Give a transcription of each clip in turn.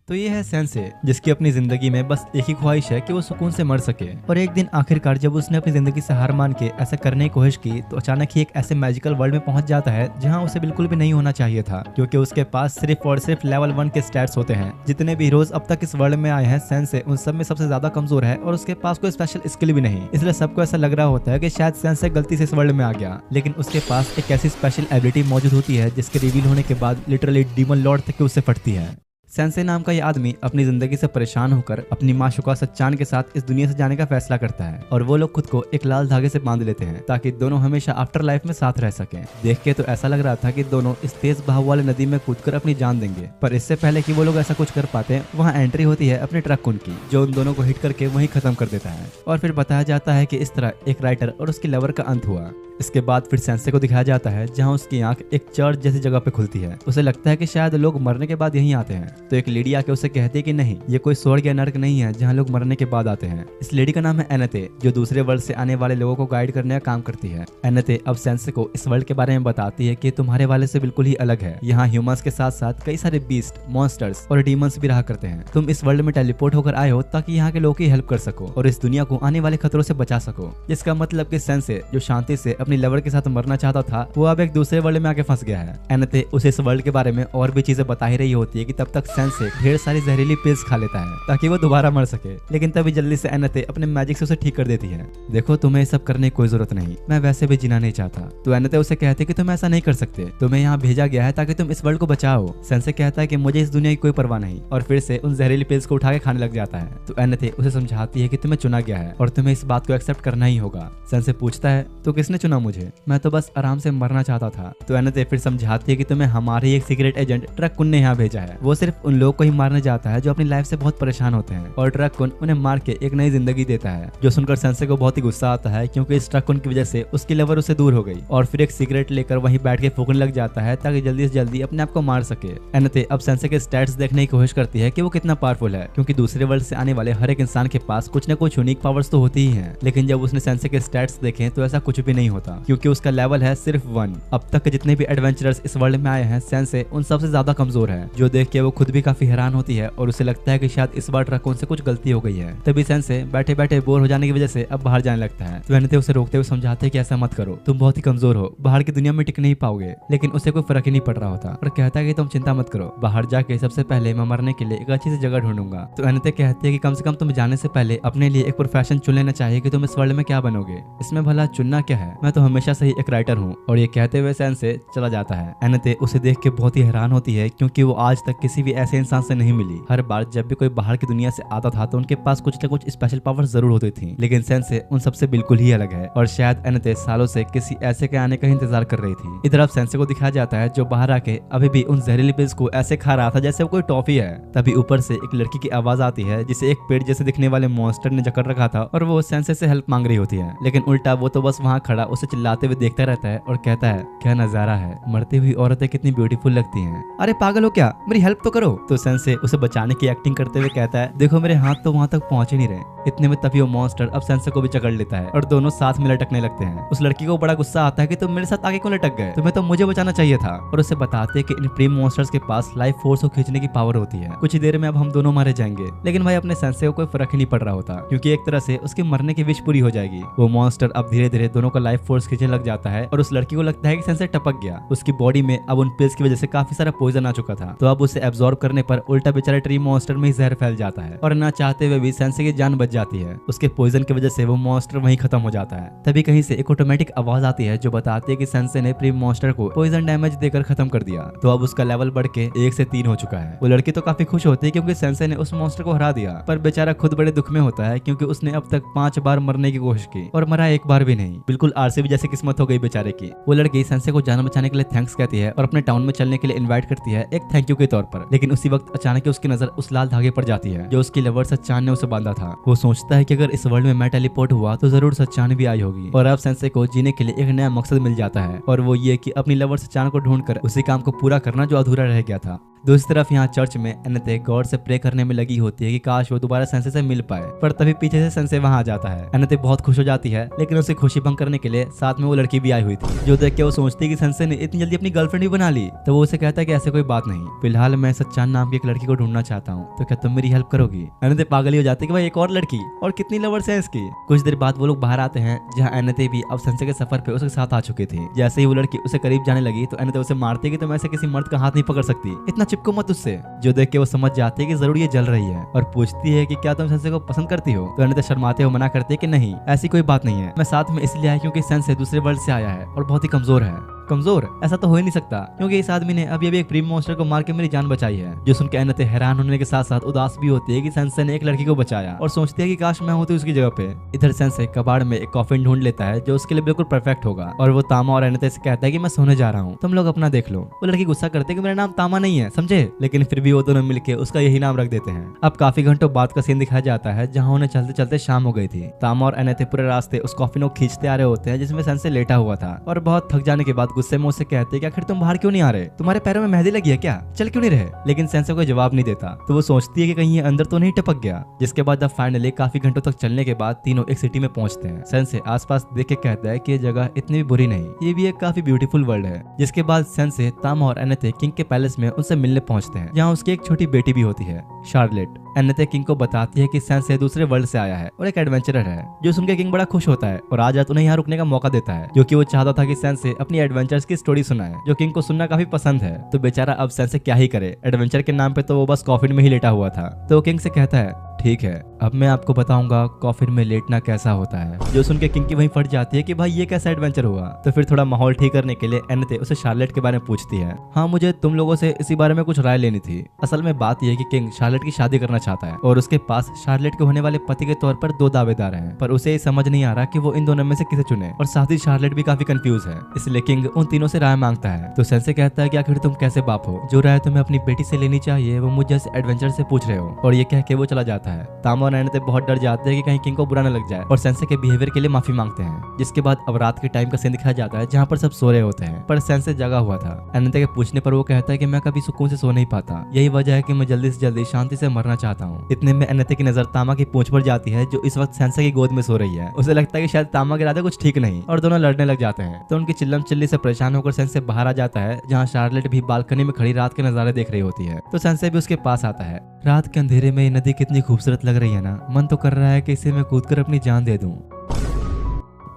तो ये है सेंसे, जिसकी अपनी जिंदगी में बस एक ही ख्वाहिश है कि वो सुकून से मर सके। और एक दिन आखिरकार जब उसने अपनी जिंदगी से हार मान के ऐसा करने की कोशिश की तो अचानक ही एक ऐसे मैजिकल वर्ल्ड में पहुंच जाता है जहां उसे बिल्कुल भी नहीं होना चाहिए था, क्योंकि उसके पास सिर्फ और सिर्फ लेवल 1 के स्टैट्स होते हैं। जितने भी हीरोज अब तक इस वर्ल्ड में आए हैं, सेंसे उन सब में सबसे ज्यादा कमजोर है और उसके पास कोई स्पेशल स्किल भी नहीं। इसलिए सबको ऐसा लग रहा होता है कि शायद सेंसे गलती से इस वर्ल्ड में आ गया, लेकिन उसके पास एक ऐसी स्पेशल एबिलिटी मौजूद होती है जिसके रिवील होने के बाद लिटरली डीमन लॉर्ड तक उससे फटती है। सेंसे नाम का ये आदमी अपनी जिंदगी से परेशान होकर अपनी माशुका सच्चान के साथ इस दुनिया से जाने का फैसला करता है और वो लोग खुद को एक लाल धागे से बांध लेते हैं ताकि दोनों हमेशा आफ्टर लाइफ में साथ रह सकें। देख के तो ऐसा लग रहा था कि दोनों इस तेज बहाव वाले नदी में कूदकर अपनी जान देंगे, पर इससे पहले कि वो लोग ऐसा कुछ कर पाते हैं वहाँ एंट्री होती है अपने ट्रक की, जो उन दोनों को हिट करके वहीं खत्म कर देता है। और फिर बताया जाता है कि इस तरह एक राइटर और उसकी लवर का अंत हुआ। इसके बाद फिर सेंसे को दिखाया जाता है जहां उसकी आंख एक चर्च जैसी जगह पे खुलती है। उसे लगता है कि शायद लोग मरने के बाद यहीं आते हैं, तो एक लेडी आके उसे कहती है कि नहीं, ये कोई स्वर्ग या नर्क नहीं है जहां लोग मरने के बाद आते हैं। इस लेडी का नाम है एनते, जो दूसरे वर्ल्ड से आने वाले लोगों को गाइड करने का काम करती है। एनते अब सेंसे को इस वर्ल्ड के बारे में बताती है कि तुम्हारे वाले से बिल्कुल ही अलग है। यहाँ ह्यूमंस के साथ साथ कई सारे बीस्ट, मॉन्स्टर्स और डीमंस भी रहा करते हैं। तुम इस वर्ल्ड में टेलीपोर्ट होकर आए हो ताकि यहाँ के लोगों की हेल्प कर सको और इस दुनिया को आने वाले खतरों से बचा सको। जिसका मतलब कि सेंसे, जो शांति से अपनी लवर के साथ मरना चाहता था, वो अब एक दूसरे वर्ल्ड में आके फंस गया है। एनते उसे इस वर्ल्ड के बारे में और भी चीजें बता ही रही होती है कि तब तक सेंसे ढेर सारी जहरीली पिल्स खा लेता है ताकि वो दोबारा मर सके, लेकिन तभी जल्दी से एनते अपने मैजिक से उसे ठीक कर देती है। देखो, तुम्हें ये सब करने की कोई जरूरत नहीं, मैं वैसे भी जीना नहीं चाहता। तो एनते उसे कहते हैं कि तुम ऐसा नहीं कर सकते, तुम्हें यहाँ भेजा गया है ताकि तुम इस वर्ल्ड को बचाओ। सेंसे कहता है कि मुझे इस दुनिया की कोई परवाह नहीं और फिर से उन जहरीली पिल्स को उठा के खाने लग जाता है। तो एनते उसे समझाती है कि तुम्हें चुना गया है और तुम्हें इस बात को एक्सेप्ट करना ही होगा। सेंसे पूछता है, तो किसने चुना मुझे? मैं तो बस आराम से मरना चाहता था। तो एनते फिर समझाती है कि तुम्हें हमारे एक सीक्रेट एजेंट ट्रक ने यहाँ भेजा है। वो सिर्फ उन लोगों को ही मारने जाता है जो अपनी लाइफ से बहुत परेशान होते हैं और ट्रक उन्हें मार के एक नई जिंदगी देता है। जो सुनकर सेंसे को बहुत ही गुस्सा आता है क्योंकि इस ट्रक की वजह से उसकी लवर उसे दूर हो गई और फिर एक सिगरेट लेकर वहीं बैठ के फूकने लग जाता है ताकि जल्दी से जल्दी अपने आप को मार सके। एनते अब सेंसे के स्टैट्स देखने की कोशिश करती है कि वो कितना पावरफुल है, क्योंकि दूसरे वर्ल्ड से आने वाले हर एक इंसान के पास कुछ न कुछ यूनिक पावर्स तो होती ही हैं। लेकिन जब उसने सेंसे के स्टैट्स देखे तो ऐसा कुछ भी नहीं होता, क्योंकि उसका लेवल है सिर्फ 1। अब तक के जितने भी एडवेंचरर्स इस वर्ल्ड में आए हैं, सेंसे उन सबसे ज्यादा कमजोर है, जो देख के वो खुद भी काफी हैरान होती है और उसे लगता है कि शायद इस बार ट्रकोन से कुछ गलती हो गई है। तभी सेंसे बैठे बैठे बोर हो जाने की वजह से अब बाहर जाने लगता है। तो एनते उसे रोकते हुए समझाते हैं कि ऐसा मत करो, तुम बहुत ही कमजोर हो, बाहर की दुनिया में टिक नहीं पाओगे। लेकिन उसे कोई फर्क ही नहीं पड़ रहा होता और कहता है कि तुम चिंता मत करो, बाहर जाके सबसे पहले मैं मरने के लिए एक अच्छी सी जगह ढूंढूंगा। तो एनते कहती है कि कम से कम तुम जाने से पहले अपने लिए एक प्रोफेशन चुन लेना चाहिए कि तुम इस वर्ल्ड में क्या बनोगे। इसमें भला चुनना क्या है, मैं तो हमेशा से ही एक राइटर हूँ। और ये कहते हुए सेंसे चला जाता है। एनते उसे देख के बहुत ही हैरान होती है क्योंकि वो आज तक किसी भी ऐसे इंसान से नहीं मिली। हर बार जब भी कोई बाहर की दुनिया से आता था तो उनके पास कुछ न कुछ स्पेशल पावर जरूर होती थी, लेकिन सेंसे उन सबसे बिल्कुल ही अलग है और शायद एनते सालों से किसी ऐसे के आने का इंतजार कर रही थी। इधर अब सेंसे को दिखाया जाता है जो बाहर आके अभी भी उन जहरीली पिल्स को ऐसे खा रहा था जैसे वो कोई टॉफी है। तभी ऊपर से एक लड़की की आवाज आती है जिसे एक पेड़ जैसे दिखने वाले मॉन्स्टर ने जकड़ रखा था और वो सेंसे से हेल्प मांग रही होती है, लेकिन उल्टा वो तो बस वहाँ खड़ा उसे चिल्लाते हुए देखता रहता है और कहता है, क्या नजारा है, मरती हुई औरतें कितनी ब्यूटीफुल लगती हैं, अरे पागल हो क्या, मेरी हेल्प तो करो। तो सेंसे उसे बचाने की एक्टिंग करते हुए कहता है, देखो मेरे हाथ तो वहाँ तक पहुंच ही नहीं रहे। इतने में तभी वो मॉन्स्टर अब सेंसे को भी जकड़ लेता है और दोनों साथ में लटकने लगते हैं। उस लड़की को बड़ा गुस्सा आता है कि तुम मेरे साथ आगे क्यों लटक गए, तुम्हें तो मुझे बचाना चाहिए था। और उसे बताते हैं कि इन प्री मॉन्स्टर्स के पास लाइफ फोर्स को खींचने की पावर होती है, कुछ ही देर में अब हम दोनों मारे जाएंगे। लेकिन भाई अपने सेंसे को कोई फर्क ही नहीं पड़ रहा होता, क्योंकि एक तरह से उसके मरने की विश पूरी हो जाएगी। वो मॉन्स्टर अब धीरे धीरे दोनों का लाइफ फोर्स खींचने लग जाता है और उस लड़की को लगता है कि सेंसे टपक गया। उसकी बॉडी में अब उन पिल्स की वजह से काफी सारा पॉइजन आ चुका था, तो अब उसे एब्जॉर्ब करने पर उल्टा बेचारे ट्री मॉन्स्टर में ही जहर फैल जाता है और ना चाहते हुए भी सेंसे की जान बच जाती है। उसके पॉइजन की वजह से वो मॉन्स्टर वहीं खत्म हो जाता है। तभी कहीं से एक ऑटोमेटिक आवाज आती है जो बताती है कि सेंसे ने प्री मॉन्स्टर को पॉइजन डैमेज देकर खत्म कर दिया। तो अब उसका लेवल बढ़ के 1 से 3 हो चुका है। वो लड़की तो काफी खुश होती है क्योंकि सेंसे ने उस मॉन्स्टर को हरा दिया, पर बेचारा खुद बड़े दुख में होता है क्योंकि उसने अब तक 5 बार मरने की कोशिश की और मरा एक बार भी नहीं। बिल्कुल आरसीबी जैसी किस्मत हो गई बेचारे की। वो लड़की सेंसे को जान बचाने के लिए थैंक्स कहती है और अपने टाउन में चलने के लिए इन्वाइट करती है एक थैंक यू के तौर पर। लेकिन उसी वक्त अचानक उसकी नजर उस लाल धागे पर जाती है जो उसकी लवर सच्चान ने उसे बांधा था। वो सोचता है कि अगर इस वर्ल्ड में मैं टेलीपोर्ट हुआ तो जरूर सच्चान भी आई होगी और अब सेंसे को जीने के लिए एक नया मकसद मिल जाता है और वो ये कि अपनी लवर सच्चान को ढूंढकर उसी काम को पूरा करना जो अधूरा रह गया था। दूसरी तरफ यहाँ चर्च में एनेते गॉड से प्रे करने में लगी होती है कि काश वो दोबारा सेंसे से मिल पाए, पर तभी पीछे से सेंसे वहाँ आ जाता है। एनेते बहुत खुश हो जाती है, लेकिन उसे खुशी भंग करने के लिए साथ में वो लड़की भी आई हुई थी, जो देख के वो सोचती है कि सेंसे ने इतनी जल्दी अपनी गर्लफ्रेंड भी बना ली। तो वो उसे कहता है कि ऐसे कोई बात नहीं, फिलहाल मैं सच्चान नाम की एक लड़की को ढूंढना चाहता हूँ, तो क्या तुम मेरी हेल्प करोगी? एनेते पागल ही हो जाती है कि भाई एक और लड़की, और कितनी लवर्स है इसकी। कुछ देर बाद वो लोग बाहर आते हैं, जहाँ एनेते भी अब सेंसे के सफर पे उसके साथ आ चुकी थी। जैसे ही वो लड़की उसे करीब जाने लगी तो एनेते उसे मारती है कि तुम ऐसे किसी मर्द का हाथ नहीं पकड़ सकती, इतना चिपको मत उससे। जो देख के वो समझ जाती है कि जरूर ये जल रही है, और पूछती है कि क्या तुम सेंसे को पसंद करती हो? तो एनेते शर्माते हुए मना करती है कि नहीं, ऐसी कोई बात नहीं है, मैं साथ में इसलिए आया क्योंकि सेंसे दूसरे वर्ल्ड से आया है और बहुत ही कमजोर है। कमजोर? ऐसा तो हो ही नहीं सकता, क्योंकि इस आदमी ने अभी एक प्रीम मॉन्स्टर को मार के मेरी जान बचाई है। जो सुनकर एनेते हैरान होने के साथ साथ उदास भी होती है कि सेंसे ने एक लड़की को बचाया, और सोचती है कि काश मैं होती उसकी जगह पे। इधर सेंसे कबाड़ में एक कॉफिन ढूंढ लेता है जो उसके लिए बिल्कुल परफेक्ट होगा, और वो तामा और एनेते से कहता है कि मैं सोने जा रहा हूँ, तुम लोग अपना देख लो। वो लड़की गुस्सा करते है कि मेरा नाम तामा नहीं है, समझे? लेकिन फिर भी वो दोनों मिलकर उसका यही नाम रख देते हैं। अब काफी घंटों बाद का सीन दिखाया जाता है, जहाँ उन्हें चलते चलते शाम हो गई थी। तामा और एनेते पूरे रास्ते उस कॉफिन को खींचते आ रहे होते हैं जिसमें सेंसे लेटा हुआ था, और बहुत थक जाने के बाद गुस्से में उससे कहते कि आखिर तुम बाहर क्यों नहीं आ रहे? तुम्हारे पैरों में मेहंदी लगी है क्या? चल क्यों नहीं रहे? लेकिन सेंसे कोई जवाब नहीं देता, तो वो सोचती है कि कहीं ये अंदर तो नहीं टपक गया। जिसके बाद अब फाइनली काफी घंटों तक चलने के बाद तीनों एक सिटी में पहुंचते हैं। सेंसे आसपास देख के कहता है कि ये जगह इतनी भी बुरी नहीं, ये भी एक काफी ब्यूटीफुल वर्ल्ड है। जिसके बाद सेंसे तामा और एनेते किंग के पैलेस में उनसे मिलने पहुंचते हैं, जहाँ उसकी एक छोटी बेटी भी होती है, शार्लेट। एनेते किंग को बताती है कि सेंसे दूसरे वर्ल्ड से आया है और एक एडवेंचरर है, जो सुनकर किंग बड़ा खुश होता है और आज रात उन्हें यहाँ रुकने का मौका देता है, जो कि वो चाहता था कि सेंसे अपनी एडवेंचर्स की स्टोरी सुनाए, जो किंग को सुनना काफी पसंद है। तो बेचारा अब सेंसे क्या ही करे, एडवेंचर के नाम पे तो वो बस कॉफिन में ही लेटा हुआ था। तो किंग से कहता है ठीक है, अब मैं आपको बताऊंगा कॉफिन में लेटना कैसा होता है। जो सुन के किंग की वहीं फट जाती है कि भाई ये कैसा एडवेंचर हुआ। तो फिर थोड़ा माहौल ठीक करने के लिए एनेते उसे शार्लेट के बारे में पूछती है। हाँ, मुझे तुम लोगों से इसी बारे में कुछ राय लेनी थी। असल में बात यह है कि किंग शार्लेट की शादी करना चाहता है, और उसके पास शार्लेट के होने वाले पति के तौर पर 2 दावेदार हैं, पर उसे समझ नहीं आ रहा कि वो इन दोनों में से किसे चुने, और साथ ही शार्लेट भी काफी कंफ्यूज है। इसलिए किंग उन तीनों से राय मांगता है। तो सेंसे कहता है कि आखिर तुम कैसे बाप हो, जो राय तुम्हें अपनी बेटी से लेनी चाहिए वो मुझे जैसे एडवेंचर से पूछ रहे हो। और ये कह के वो चला जाता है। तामा और एनेते बहुत डर जाते हैं कि कहीं किंग को बुरा न लग जाए, और सेंसे के बिहेवियर के लिए माफी मांगते हैं। जिसके बाद अब रात के टाइम का सीन दिखाया जाता है, जहाँ पर सब सो रहे होते हैं, पर सेंसे जगा हुआ था। एनेते के पूछने पर वो कहता है कि मैं कभी सुकून से सो नहीं पाता, यही वजह है कि मैं जल्दी से जल्दी शांति से मरना चाहता हूँ। इतने में एनेते की नजर तामा की पूंछ पर जाती है, जो इस वक्त सेंसे की गोद में सो रही है। उसे लगता है कि शायद तामा के इरादे कुछ ठीक नहीं, और दोनों लड़ने लग जाते हैं। तो उनकी चिल्लम चिल्ली से परेशान होकर सेंसे बाहर आ जाता है, जहाँ शार्लेट भी बालकनी में खड़ी रात के नजारे देख रही होती है। तो सेंसे भी उसके पास आता है। रात के अंधेरे में ये नदी कितनी खूबसूरत लग रही है ना, मन तो कर रहा है कि इसे मैं कूदकर अपनी जान दे दूं।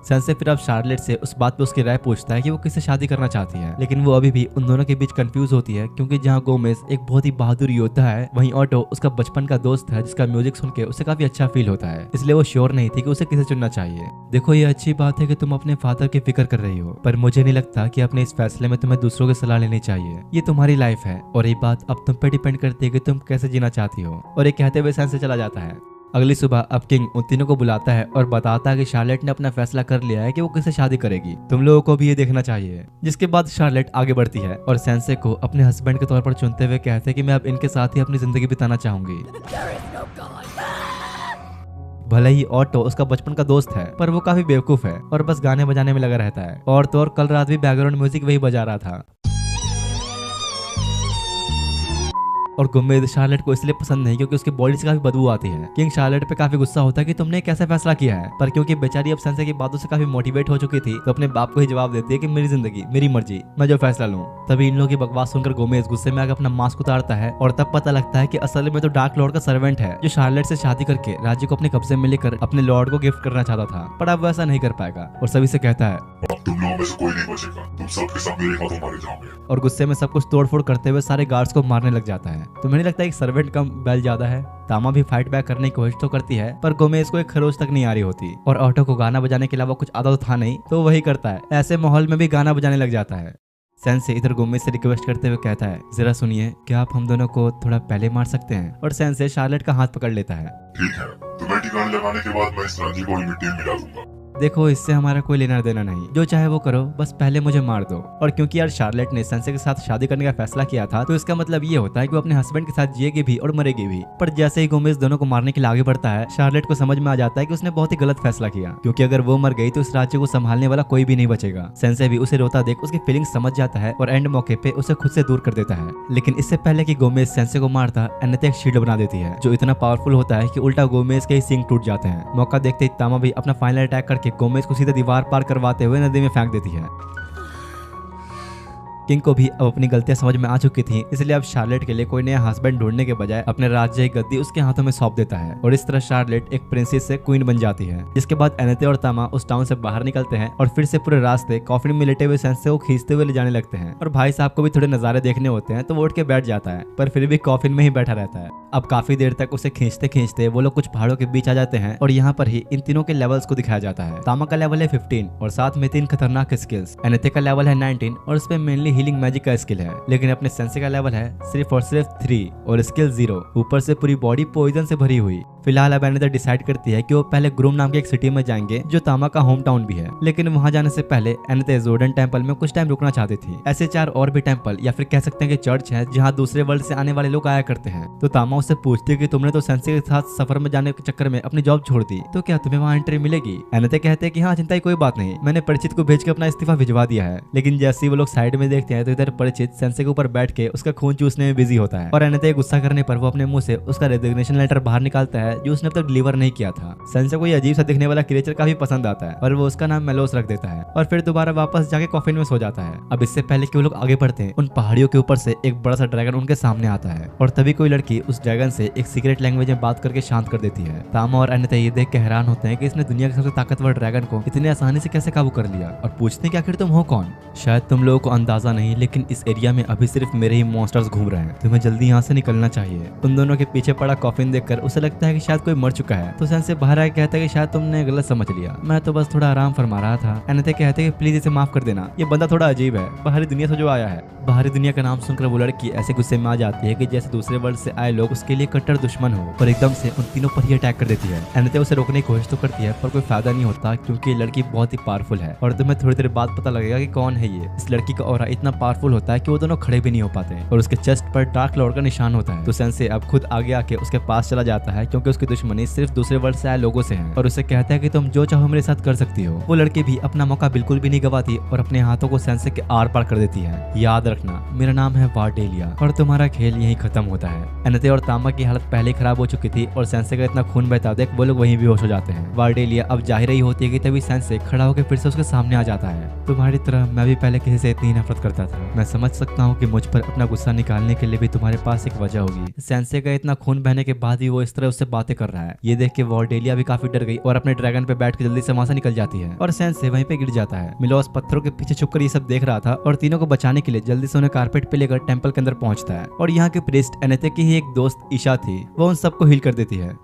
सेंसे फिर अब शार्लेट से उस बात पे उसकी राय पूछता है कि वो किससे शादी करना चाहती है, लेकिन वो अभी भी उन दोनों के बीच कंफ्यूज होती है, क्योंकि जहाँ गोमेज एक बहुत ही बहादुर योद्धा है, वहीं ऑटो उसका बचपन का दोस्त है, जिसका म्यूजिक सुन के उसे काफी अच्छा फील होता है। इसलिए वो श्योर नहीं थी कि उसे किसे चुनना चाहिए। देखो, ये अच्छी बात है कि तुम अपने फादर की फिक्र कर रही हो, पर मुझे नहीं लगता कि अपने इस फैसले में तुम्हें दूसरों की सलाह लेनी चाहिए। ये तुम्हारी लाइफ है, और ये बात अब तुम पे डिपेंड करती है कि तुम कैसे जीना चाहती हो। और ये कहते हुए सेंसे चला जाता है। अगली सुबह अब किंग उन तीनों को बुलाता है और बताता है कि शार्लेट ने अपना फैसला कर लिया है कि वो किससे शादी करेगी, तुम लोगों को भी ये देखना चाहिए। जिसके बाद शार्लेट आगे बढ़ती है और सेंसे को अपने हस्बैंड के तौर पर चुनते हुए कहते हैं कि मैं अब इनके साथ ही अपनी जिंदगी बिताना चाहूंगी। भले ही ऑटो उसका बचपन का दोस्त है, पर वो काफी बेवकूफ है और बस गाने बजाने में लगा रहता है। और तो और कल रात भी बैकग्राउंड म्यूजिक वही बजा रहा था। और गुम्मेद शार्लेट को इसलिए पसंद नहीं क्योंकि उसकी बॉडी से काफी बदबू आती है। किंग शार्लेट पे काफी गुस्सा होता है कि तुमने कैसा फैसला किया है, पर क्योंकि बेचारी अब सेंसे की बातों से काफी मोटिवेट हो चुकी थी, तो अपने बाप को ही जवाब देती है कि मेरी जिंदगी मेरी मर्जी, मैं जो फैसला लूं। तभी इन लोगों की बकवास सुनकर गोमेज गुस्से में आकर अपना मास्क उतारता है, और तब पता लगता है कि असल में तो डार्क लॉर्ड का सर्वेंट है, जो शार्लेट से शादी करके राज्य को अपने कब्जे में लेकर अपने लॉर्ड को गिफ्ट करना चाहता था, पर अब वैसा नहीं कर पाएगा। और सभी से कहता है तुम लोगों में से कोई नहीं बचेगा, तुम सबके सब मेरे हाथों मारे जाओगे। और गुस्से में सब कुछ तोड़फोड़ करते हुए सारे गार्ड्स को मारने लग जाता है। तो मुझे लगता है कि सर्वेंट कम बैल ज्यादा है। तामा भी फाइट बैक करने की कोशिश तो करती है, पर गोमेज को एक खरोच तक नहीं आ रही होती, और ऑटो को गाना बजाने के अलावा कुछ आता तो था नहीं, तो वही करता है। ऐसे माहौल में भी गाना बजाने लग जाता है। सेंसे इधर गोमेज से रिक्वेस्ट करते हुए कहता है, जरा सुनिए, क्या आप हम दोनों को थोड़ा पहले मार सकते हैं? और सेंसे शार्लेट का हाथ पकड़ लेता है। ठीक है, तुम्हें ठिकाने लगाने के बाद मैं इस रांझी को मिट्टी में मिला दूंगा। देखो इससे हमारा कोई लेना देना नहीं, जो चाहे वो करो, बस पहले मुझे मार दो। और क्योंकि यार शार्लेट ने सेंसे के साथ शादी करने का फैसला किया था, तो इसका मतलब ये होता है कि वो अपने हस्बैंड के साथ जिएगी भी और मरेगी भी। पर जैसे ही गोमेज दोनों को मारने के लिए आगे बढ़ता है, शार्लेट को समझ में आ जाता है कि उसने बहुत ही गलत फैसला किया, क्योंकि अगर वो मर गई तो इस राज्य को संभालने वाला कोई भी नहीं बचेगा। सेंसे भी उसे रोता देख उसकी फीलिंग्स समझ जाता है और एंड मौके पे उसे खुद से दूर कर देता है। लेकिन इससे पहले कि गोमेज सेंसे को मारता, एनेते एक शील्ड बना देती है जो इतना पावरफुल होता है कि उल्टा गोमेज के ही सींग टूट जाते हैं। मौका देखते ही तामा भी अपना फाइनल अटैक करके गोमेज को सीधे दीवार पार करवाते हुए नदी में फेंक देती है। किंग को भी अब अपनी गलतियां समझ में आ चुकी थी, इसलिए अब शार्लेट के लिए कोई नया हस्बैंड ढूंढने के बजाय अपने राज्य की गद्दी उसके हाथों में सौंप देता है और इस तरह शार्लेट एक प्रिंसेस से क्वीन बन जाती है। जिसके बाद एनेते और तामा उस टाउन से बाहर निकलते हैं और फिर से पूरे रास्ते कॉफिन में लेटे हुए सेंसे को खींचते हुए ले जाने लगते हैं। और भाई साहब को भी थोड़े नजारे देखने होते हैं तो वो उठ के बैठ जाता है, पर फिर भी कॉफिन में ही बैठा रहता है। अब काफी देर तक उसे खींचते खींचते वो लोग कुछ पहाड़ों के बीच आ जाते हैं और यहाँ पर ही इन तीनों के लेवल्स को दिखाया जाता है। तामा का लेवल है 15 और साथ में 3 खतरनाक स्किल्स। एनेते का लेवल है 19 और उस पे मेनली हीलिंग मैजिक का स्किल है, लेकिन अपने सेंसे का लेवल है सिर्फ और सिर्फ 3 और स्किल 0, ऊपर से पूरी बॉडी पॉइजन से भरी हुई। फिलहाल अब एनेते डिसाइड करती है कि वो पहले ग्रूम नाम की एक सिटी में जाएंगे जो तामा का होम टाउन भी है, लेकिन वहां जाने से पहले एनेते जोर्डन टेंपल में कुछ टाइम रुकना चाहती थी। ऐसे 4 और भी टेंपल या फिर कह सकते हैं कि चर्च है जहाँ दूसरे वर्ल्ड से आने वाले लोग आया करते हैं। तो तामा उससे पूछती है कि तुमने तो सेंसे के साथ सफर में जाने के चक्कर में अपनी जॉब छोड़ दी, तो क्या तुम्हें वहाँ एंट्री मिलेगी? एनेते कहते हैं कि हाँ चिंता की कोई बात नहीं, मैंने परिचित को भेज के अपना इस्तीफा भिजवा दिया है। लेकिन जैसे ही वो लोग साइड में देखते हैं तो इधर परिचित सेंसे के ऊपर बैठ के उसका खून चूसने में बिजी होता है और एनेते गुस्सा करने पर वो अपने मुंह से उसका रेजिग्नेशन लेटर बाहर निकालता है जो उसने अब तक डिलीवर नहीं किया था। सेंसे को ये अजीब सा दिखने वाला क्रिएचर काफी पसंद आता है और वो उसका नाम मेलोस रख देता है और फिर दोबारा वापस जाके कॉफिन में सो जाता है। अब इससे पहले कि वो लोग आगे बढ़ते हैं, उन पहाड़ियों के ऊपर से एक बड़ा सा ड्रैगन उनके सामने आता है और तभी कोई लड़की उस ड्रैगन से एक सीक्रेट लैंग्वेज में बात करके शांत कर देती है। तामा और एनेते ये देख के हैरान होते हैं कि इसने दुनिया के सबसे ताकतवर ड्रैगन को इतनी आसानी से कैसे काबू कर लिया और पूछते हैं कि आखिर तुम हो कौन? शायद तुम लोगों को अंदाजा नहीं, लेकिन इस एरिया में अभी सिर्फ मेरे ही मॉन्स्टर्स घूम रहे हैं, तुम्हें जल्दी यहाँ से निकलना चाहिए। उन दोनों के पीछे पड़ा कॉफिन देखकर उसे लगता है कि शायद कोई मर चुका है, तो सेंसे बाहर आके कहता है कि शायद तुमने गलत समझ लिया, मैं तो बस थोड़ा आराम फरमा रहा था। एनेते कहते हैं कि प्लीज इसे माफ कर देना, ये बंदा थोड़ा अजीब है, बाहरी दुनिया से जो आया है। बाहरी दुनिया का नाम सुनकर वो लड़की ऐसे गुस्से में आ जाती है कि जैसे दूसरे वर्ल्ड से आए लोग उसके लिए कट्टर दुश्मन हो, और एकदम से उन तीनों पर ही अटैक कर देती है। एनेते उसे रोकने की कोशिश तो करती है पर कोई फायदा नहीं होता, क्योंकि ये लड़की बहुत ही पावरफुल है और तुम्हें थोड़ी देर बाद पता लगेगा कि कौन है ये। इस लड़की का ऑरा इतना पावरफुल होता है कि वो दोनों खड़े भी नहीं हो पाते और उसके चेस्ट पर डार्क लॉर्ड का निशान होता है। तो सेंसे अब खुद आगे आके उसके पास चला जाता है, क्योंकि उसकी दुश्मनी सिर्फ दूसरे वर्ल्ड से आए लोगों से है, और उसे कहता है कि तुम जो चाहो मेरे साथ कर सकती हो। वो लड़की भी अपना मौका बिल्कुल भी नहीं गवाती और अपने हाथों को सेंसे के आर पार कर देती है। याद रखना, मेरा नाम है वार्डेलिया और तुम्हारा खेल यहीं खत्म होता है। एनेते और तामा की हालत पहले खराब हो चुकी थी और सेंसे का इतना खून बहता देख वो लोग वहीं बेहोश हो जाते हैं। वार्डेलिया अब जा ही रही होती है कि तभी सेंसे खड़ा होकर फिर से उसके सामने आ जाता है। तुम्हारी तरह मैं भी पहले किसी से इतनी नफरत करता था, मैं समझ सकता हूँ कि मुझ पर अपना गुस्सा निकालने के लिए भी तुम्हारे पास एक वजह होगी। सेंसे का इतना खून बहने के बाद भी वो इस तरह उससे बातें कर रहा है। ये देख के वार्डेलिया भी काफी डर गई और अपने ड्रैगन पे बैठ के जल्दी से वहां से निकल जाती है और सेंसे वहीं पे गिर जाता है। मिलोस पत्थरों के पीछे छुपकर ये सब देख रहा था और तीनों को बचाने के लिए जल्दी से उन्हें कारपेट पे लेकर टेंपल के अंदर पहुंचता है और यहाँ के प्रीस्ट एनेते की ही एक दोस्त ईशा थी, वो उन सबको हील कर देती है।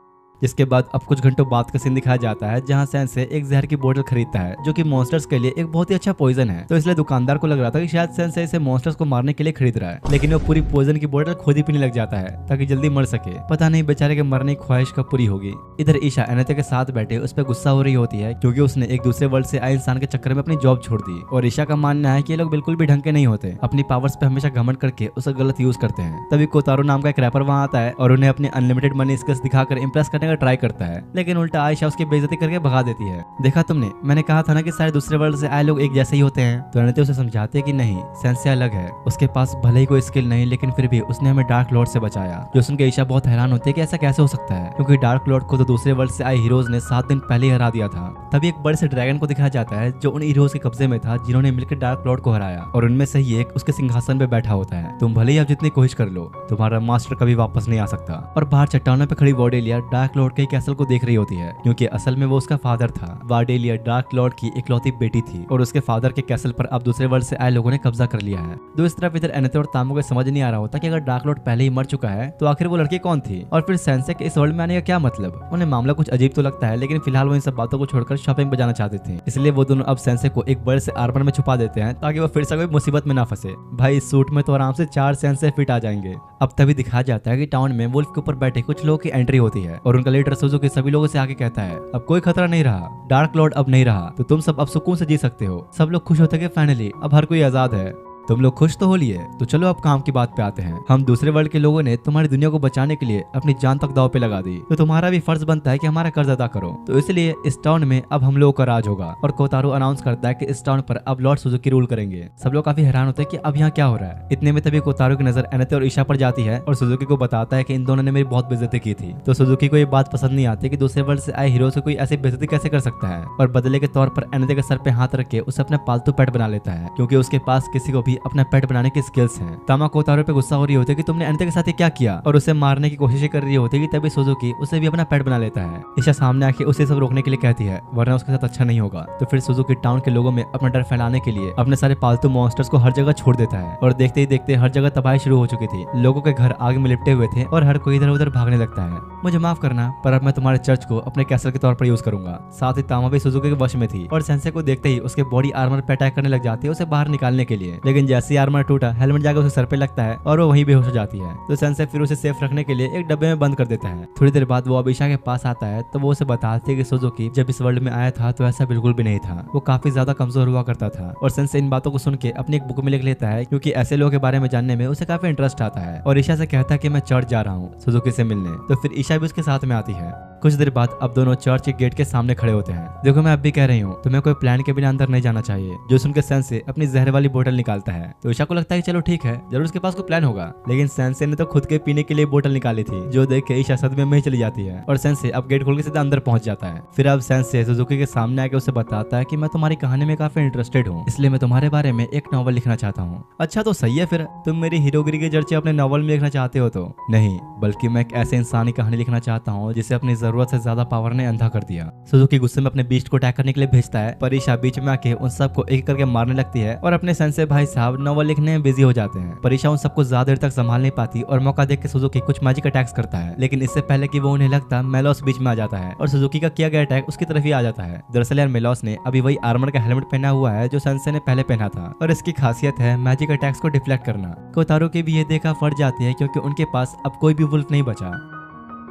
जिसके बाद अब कुछ घंटों बाद का सीन दिखाया जाता है जहां सेंसे एक जहर की बोतल खरीदता है जो कि मॉन्स्टर्स के लिए एक बहुत ही अच्छा पॉइजन है। तो इसलिए दुकानदार को लग रहा था कि शायद सेंसे इसे मॉन्स्टर्स को मारने के लिए खरीद रहा है, लेकिन वो पूरी पॉइजन की बोतल खुद ही पीने लग जाता है ताकि जल्दी मर सके। पता नहीं बेचारे के मरने की ख्वाहिश कब पूरी होगी। इधर ईशा एनेते के साथ बैठे उस पर गुस्सा हो रही होती है क्योंकि उसने एक दूसरे वर्ल्ड से आए इंसान के चक्कर में अपनी जॉब छोड़ दी और ईशा का मानना है कि ये लोग बिल्कुल भी ढंग के नहीं होते, अपनी पावर्स पे हमेशा घमंड करके उसे गलत यूज करते हैं। तभी कोतारो नाम का एक रैपर वहां आता है और उन्हें अपने अनलिमिटेड मनी स्किल्स दिखाकर इंप्रेस करने का ट्राई करता है, लेकिन उल्टा आयशा उसकी बेइज्जती करके भगा देती है। देखा तुमने, मैंने कहा था ना कि सारे दूसरे वर्ल्ड से आए लोग एक जैसे ही होते हैं। तो एनेते उसे समझाते कि नहीं, सेंसे अलग है, उसके पास भले ही कोई स्किल नहीं लेकिन फिर भी उसने हमें डार्क लॉर्ड से बचाया। जो सुनकर ईशा बहुत हैरान होती है कि ऐसा कैसे हो सकता है, क्योंकि डार्क लॉर्ड को तो दूसरे वर्ल्ड से आए हीरोज ने 7 दिन पहले ही हरा दिया था। तभी एक बड़े से ड्रैगन को दिखाया जाता है जो उन हीरोज के कब्जे में था जिन्होंने मिलकर डार्क लॉर्ड को हराया, और उनमें से ही एक उसके सिंहासन पे बैठा होता है। तुम भले ही अब जितनी कोशिश कर लो, तुम्हारा मास्टर कभी वापस नहीं आ सकता। और बाहर चट्टानों पे खड़ी वार्डेलिया डार्क लॉर्ड के कैसल को देख रही होती है, क्योंकि असल में वो उसका फादर था। वार्डेलिया डार्क लॉर्ड की इकलौती बेटी थी और उसके फादर के कैसल पर अब दूसरे वर्ल्ड से आए लोगों ने कब्जा कर लिया है। तो इस तरफ इधर एनेते और तामो को समझ नहीं आ रहा होता कि अगर डार्क लॉर्ड पहले ही मर चुका है तो आखिर वो लड़की कौन थी और फिर सेंसे के इस वर्ल्ड में आने का क्या मतलब। उन्हें मामला कुछ अजीब तो लगता है, लेकिन फिलहाल वो इन सब बातों को छोड़कर शॉपिंग पे जाना चाहते थे, इसलिए वो दोनों अब सेंसे को एक बड़े से आर्मर में छुपा देते हैं ताकि वो फिर से कोई मुसीबत में ना फंसे। भाई इस सूट में तो आराम से 4 सेंसे फिट आ जाएंगे। अब तभी दिखाया जाता है कि टाउन में वुल्फ के ऊपर बैठे कुछ लोगों की एंट्री होती है और का लीडर सुजुकी सभी लोगों से आके कहता है अब कोई खतरा नहीं रहा, डार्क लॉर्ड अब नहीं रहा, तो तुम सब अब सुकून से जी सकते हो। सब लोग खुश होते कि फाइनली अब हर कोई आजाद है। तुम लोग खुश तो हो लिए, तो चलो अब काम की बात पे आते हैं। हम दूसरे वर्ल्ड के लोगों ने तुम्हारी दुनिया को बचाने के लिए अपनी जान तक दांव पे लगा दी, तो तुम्हारा भी फर्ज बनता है कि हमारा कर्ज अदा करो। तो इसलिए इस टाउन में अब हम लोगों का राज होगा। और कोतारो अनाउंस करता है कि इस टाउन पर अब लॉर्ड सुजुकी रूल करेंगे। सब लोग काफी हैरान होते हैं कि अब यहाँ क्या हो रहा है। इतने में तभी कोतारो की नजर एनेते और ईशा पर जाती है और सुजुकी को बताता है कि इन दोनों ने मेरी बहुत बेइज्जती की थी। तो सुजुकी को ये बात पसंद नहीं आती कि दूसरे वर्ल्ड से आए हीरो से कोई ऐसी बेइज्जती कैसे कर सकता है, और बदले के तौर पर एनेते के सर पे हाथ रख के उसे अपना पालतू पेट बना लेता है, क्योंकि उसके पास किसी को भी अपना पेट बनाने की स्किल्स हैं। तामा कोतारो पे गुस्सा हो रही होती है कि तुमने एनेते के साथ ये क्या किया, और उसे मारने की कोशिश कर रही होती है कि तभी सुजुकी उसे भी अपना पेट बना लेता है। ईशा सामने आके उसे सब रोकने के लिए कहती है, वरना उसके साथ अच्छा नहीं होगा। तो फिर सुजुकी टाउन के लोगों में अपना डर फैलाने के लिए अपने सारे पालतू मॉन्स्टर्स को हर जगह छोड़ देता है, और देखते ही देखते हर जगह तबाही शुरू हो चुकी थी। लोगों के घर आग में लिपटे हुए थे और हर कोई इधर उधर भागने लगता है। मुझे माफ करना, पर अब मैं तुम्हारे चर्च को अपने कैसल के तौर पर यूज करूंगा। साथ ही तामा भी सुजुकी के वश में थी और सेंसे को देखते ही उसके बॉडी आर्मर पे अटैक करने लग जाती है उसे बाहर निकालने के लिए। लेकिन जैसे ही आर्मर टूटा, हेलमेट जाकर उसे सर पे लगता है और वो वहीं बेहोश हो जाती है। तो सेंसे फिर उसे सेफ रखने के लिए एक डब्बे में बंद कर देता है। थोड़ी देर बाद वो अबीशा के पास आता है, तो वो उसे बताती है कि सुजुकी जब इस वर्ल्ड में आया था तो ऐसा बिल्कुल भी नहीं था, वो काफी ज्यादा कमजोर हुआ करता था। और सेंसे इन बातों को सुन के अपनी एक बुक में लिख लेता है, क्योंकि ऐसे लोगों के बारे में जानने में उसे काफी इंटरेस्ट आता है। और ईशा से कहता है कि मैं चर्च जा रहा हूँ सुजुकी से मिलने। तो फिर ईशा भी उसके साथ में आती है। कुछ देर बाद अब दोनों चर्च के गेट के सामने खड़े होते हैं। देखो मैं अब भी कह रही हूँ, तुम्हें कोई प्लान के बिना अंदर नहीं जाना चाहिए। जो सुनकर सेंसे अपनी जहर वाली बोतल निकालता है। तो ईशा को लगता है कि चलो ठीक है, जरूर उसके पास कोई प्लान होगा। लेकिन सेंसे ने तो खुद के पीने के लिए बोतल निकाली थी, जो देख के ईशा सदमे में ही चली जाती है। और सेंसे अब गेट खोल के सीधा अंदर पहुंच जाता है। फिर अब सेंसे सुजुकी के सामने आके उसे बताता है कि मैं तुम्हारी कहानी में काफी इंटरेस्टेड हूँ, इसलिए मैं तुम्हारे बारे में एक नॉवल लिखना चाहता हूँ। अच्छा तो सही है, फिर तुम मेरी हीरोगिरी के चर्चे अपने नॉवल में लिखना चाहते हो? तो नहीं, बल्कि मैं एक ऐसे इंसानी कहानी लिखना चाहता हूँ जिसे अपनी जरूरत से ज्यादा पावर ने अंधा कर दिया। सुजुकी गुस्से में अपने बीस्ट को अटैक करने के लिए भेजता है, पर ईशा बीच में आके उन सबको एक करके मारने लगती है और अपने सेंसे भाई साहब नॉवल लिखने में बिजी हो जाते हैं। पर ईशा उन सबको ज्यादा देर तक संभाल नहीं पाती और मौका देख के सुजुकी कुछ मैजिक अटैक्स करता है। लेकिन इससे पहले कि वो उन्हें लगता, मेलोस बीच में आ जाता है और सुजुकी का किया गया अटैक उसकी तरफ ही आ जाता है। दरअसल यार मेलोस ने अभी वही आर्मर का हेलमेट पहना हुआ है जो सेंसे ने पहले पहना था, और इसकी खासियत है मैजिक अटैक्स को डिफ्लेक्ट करना। कोतारो की भी ये देखा फट जाती है, क्योंकि उनके पास अब कोई भी वुल्फ नहीं बचा।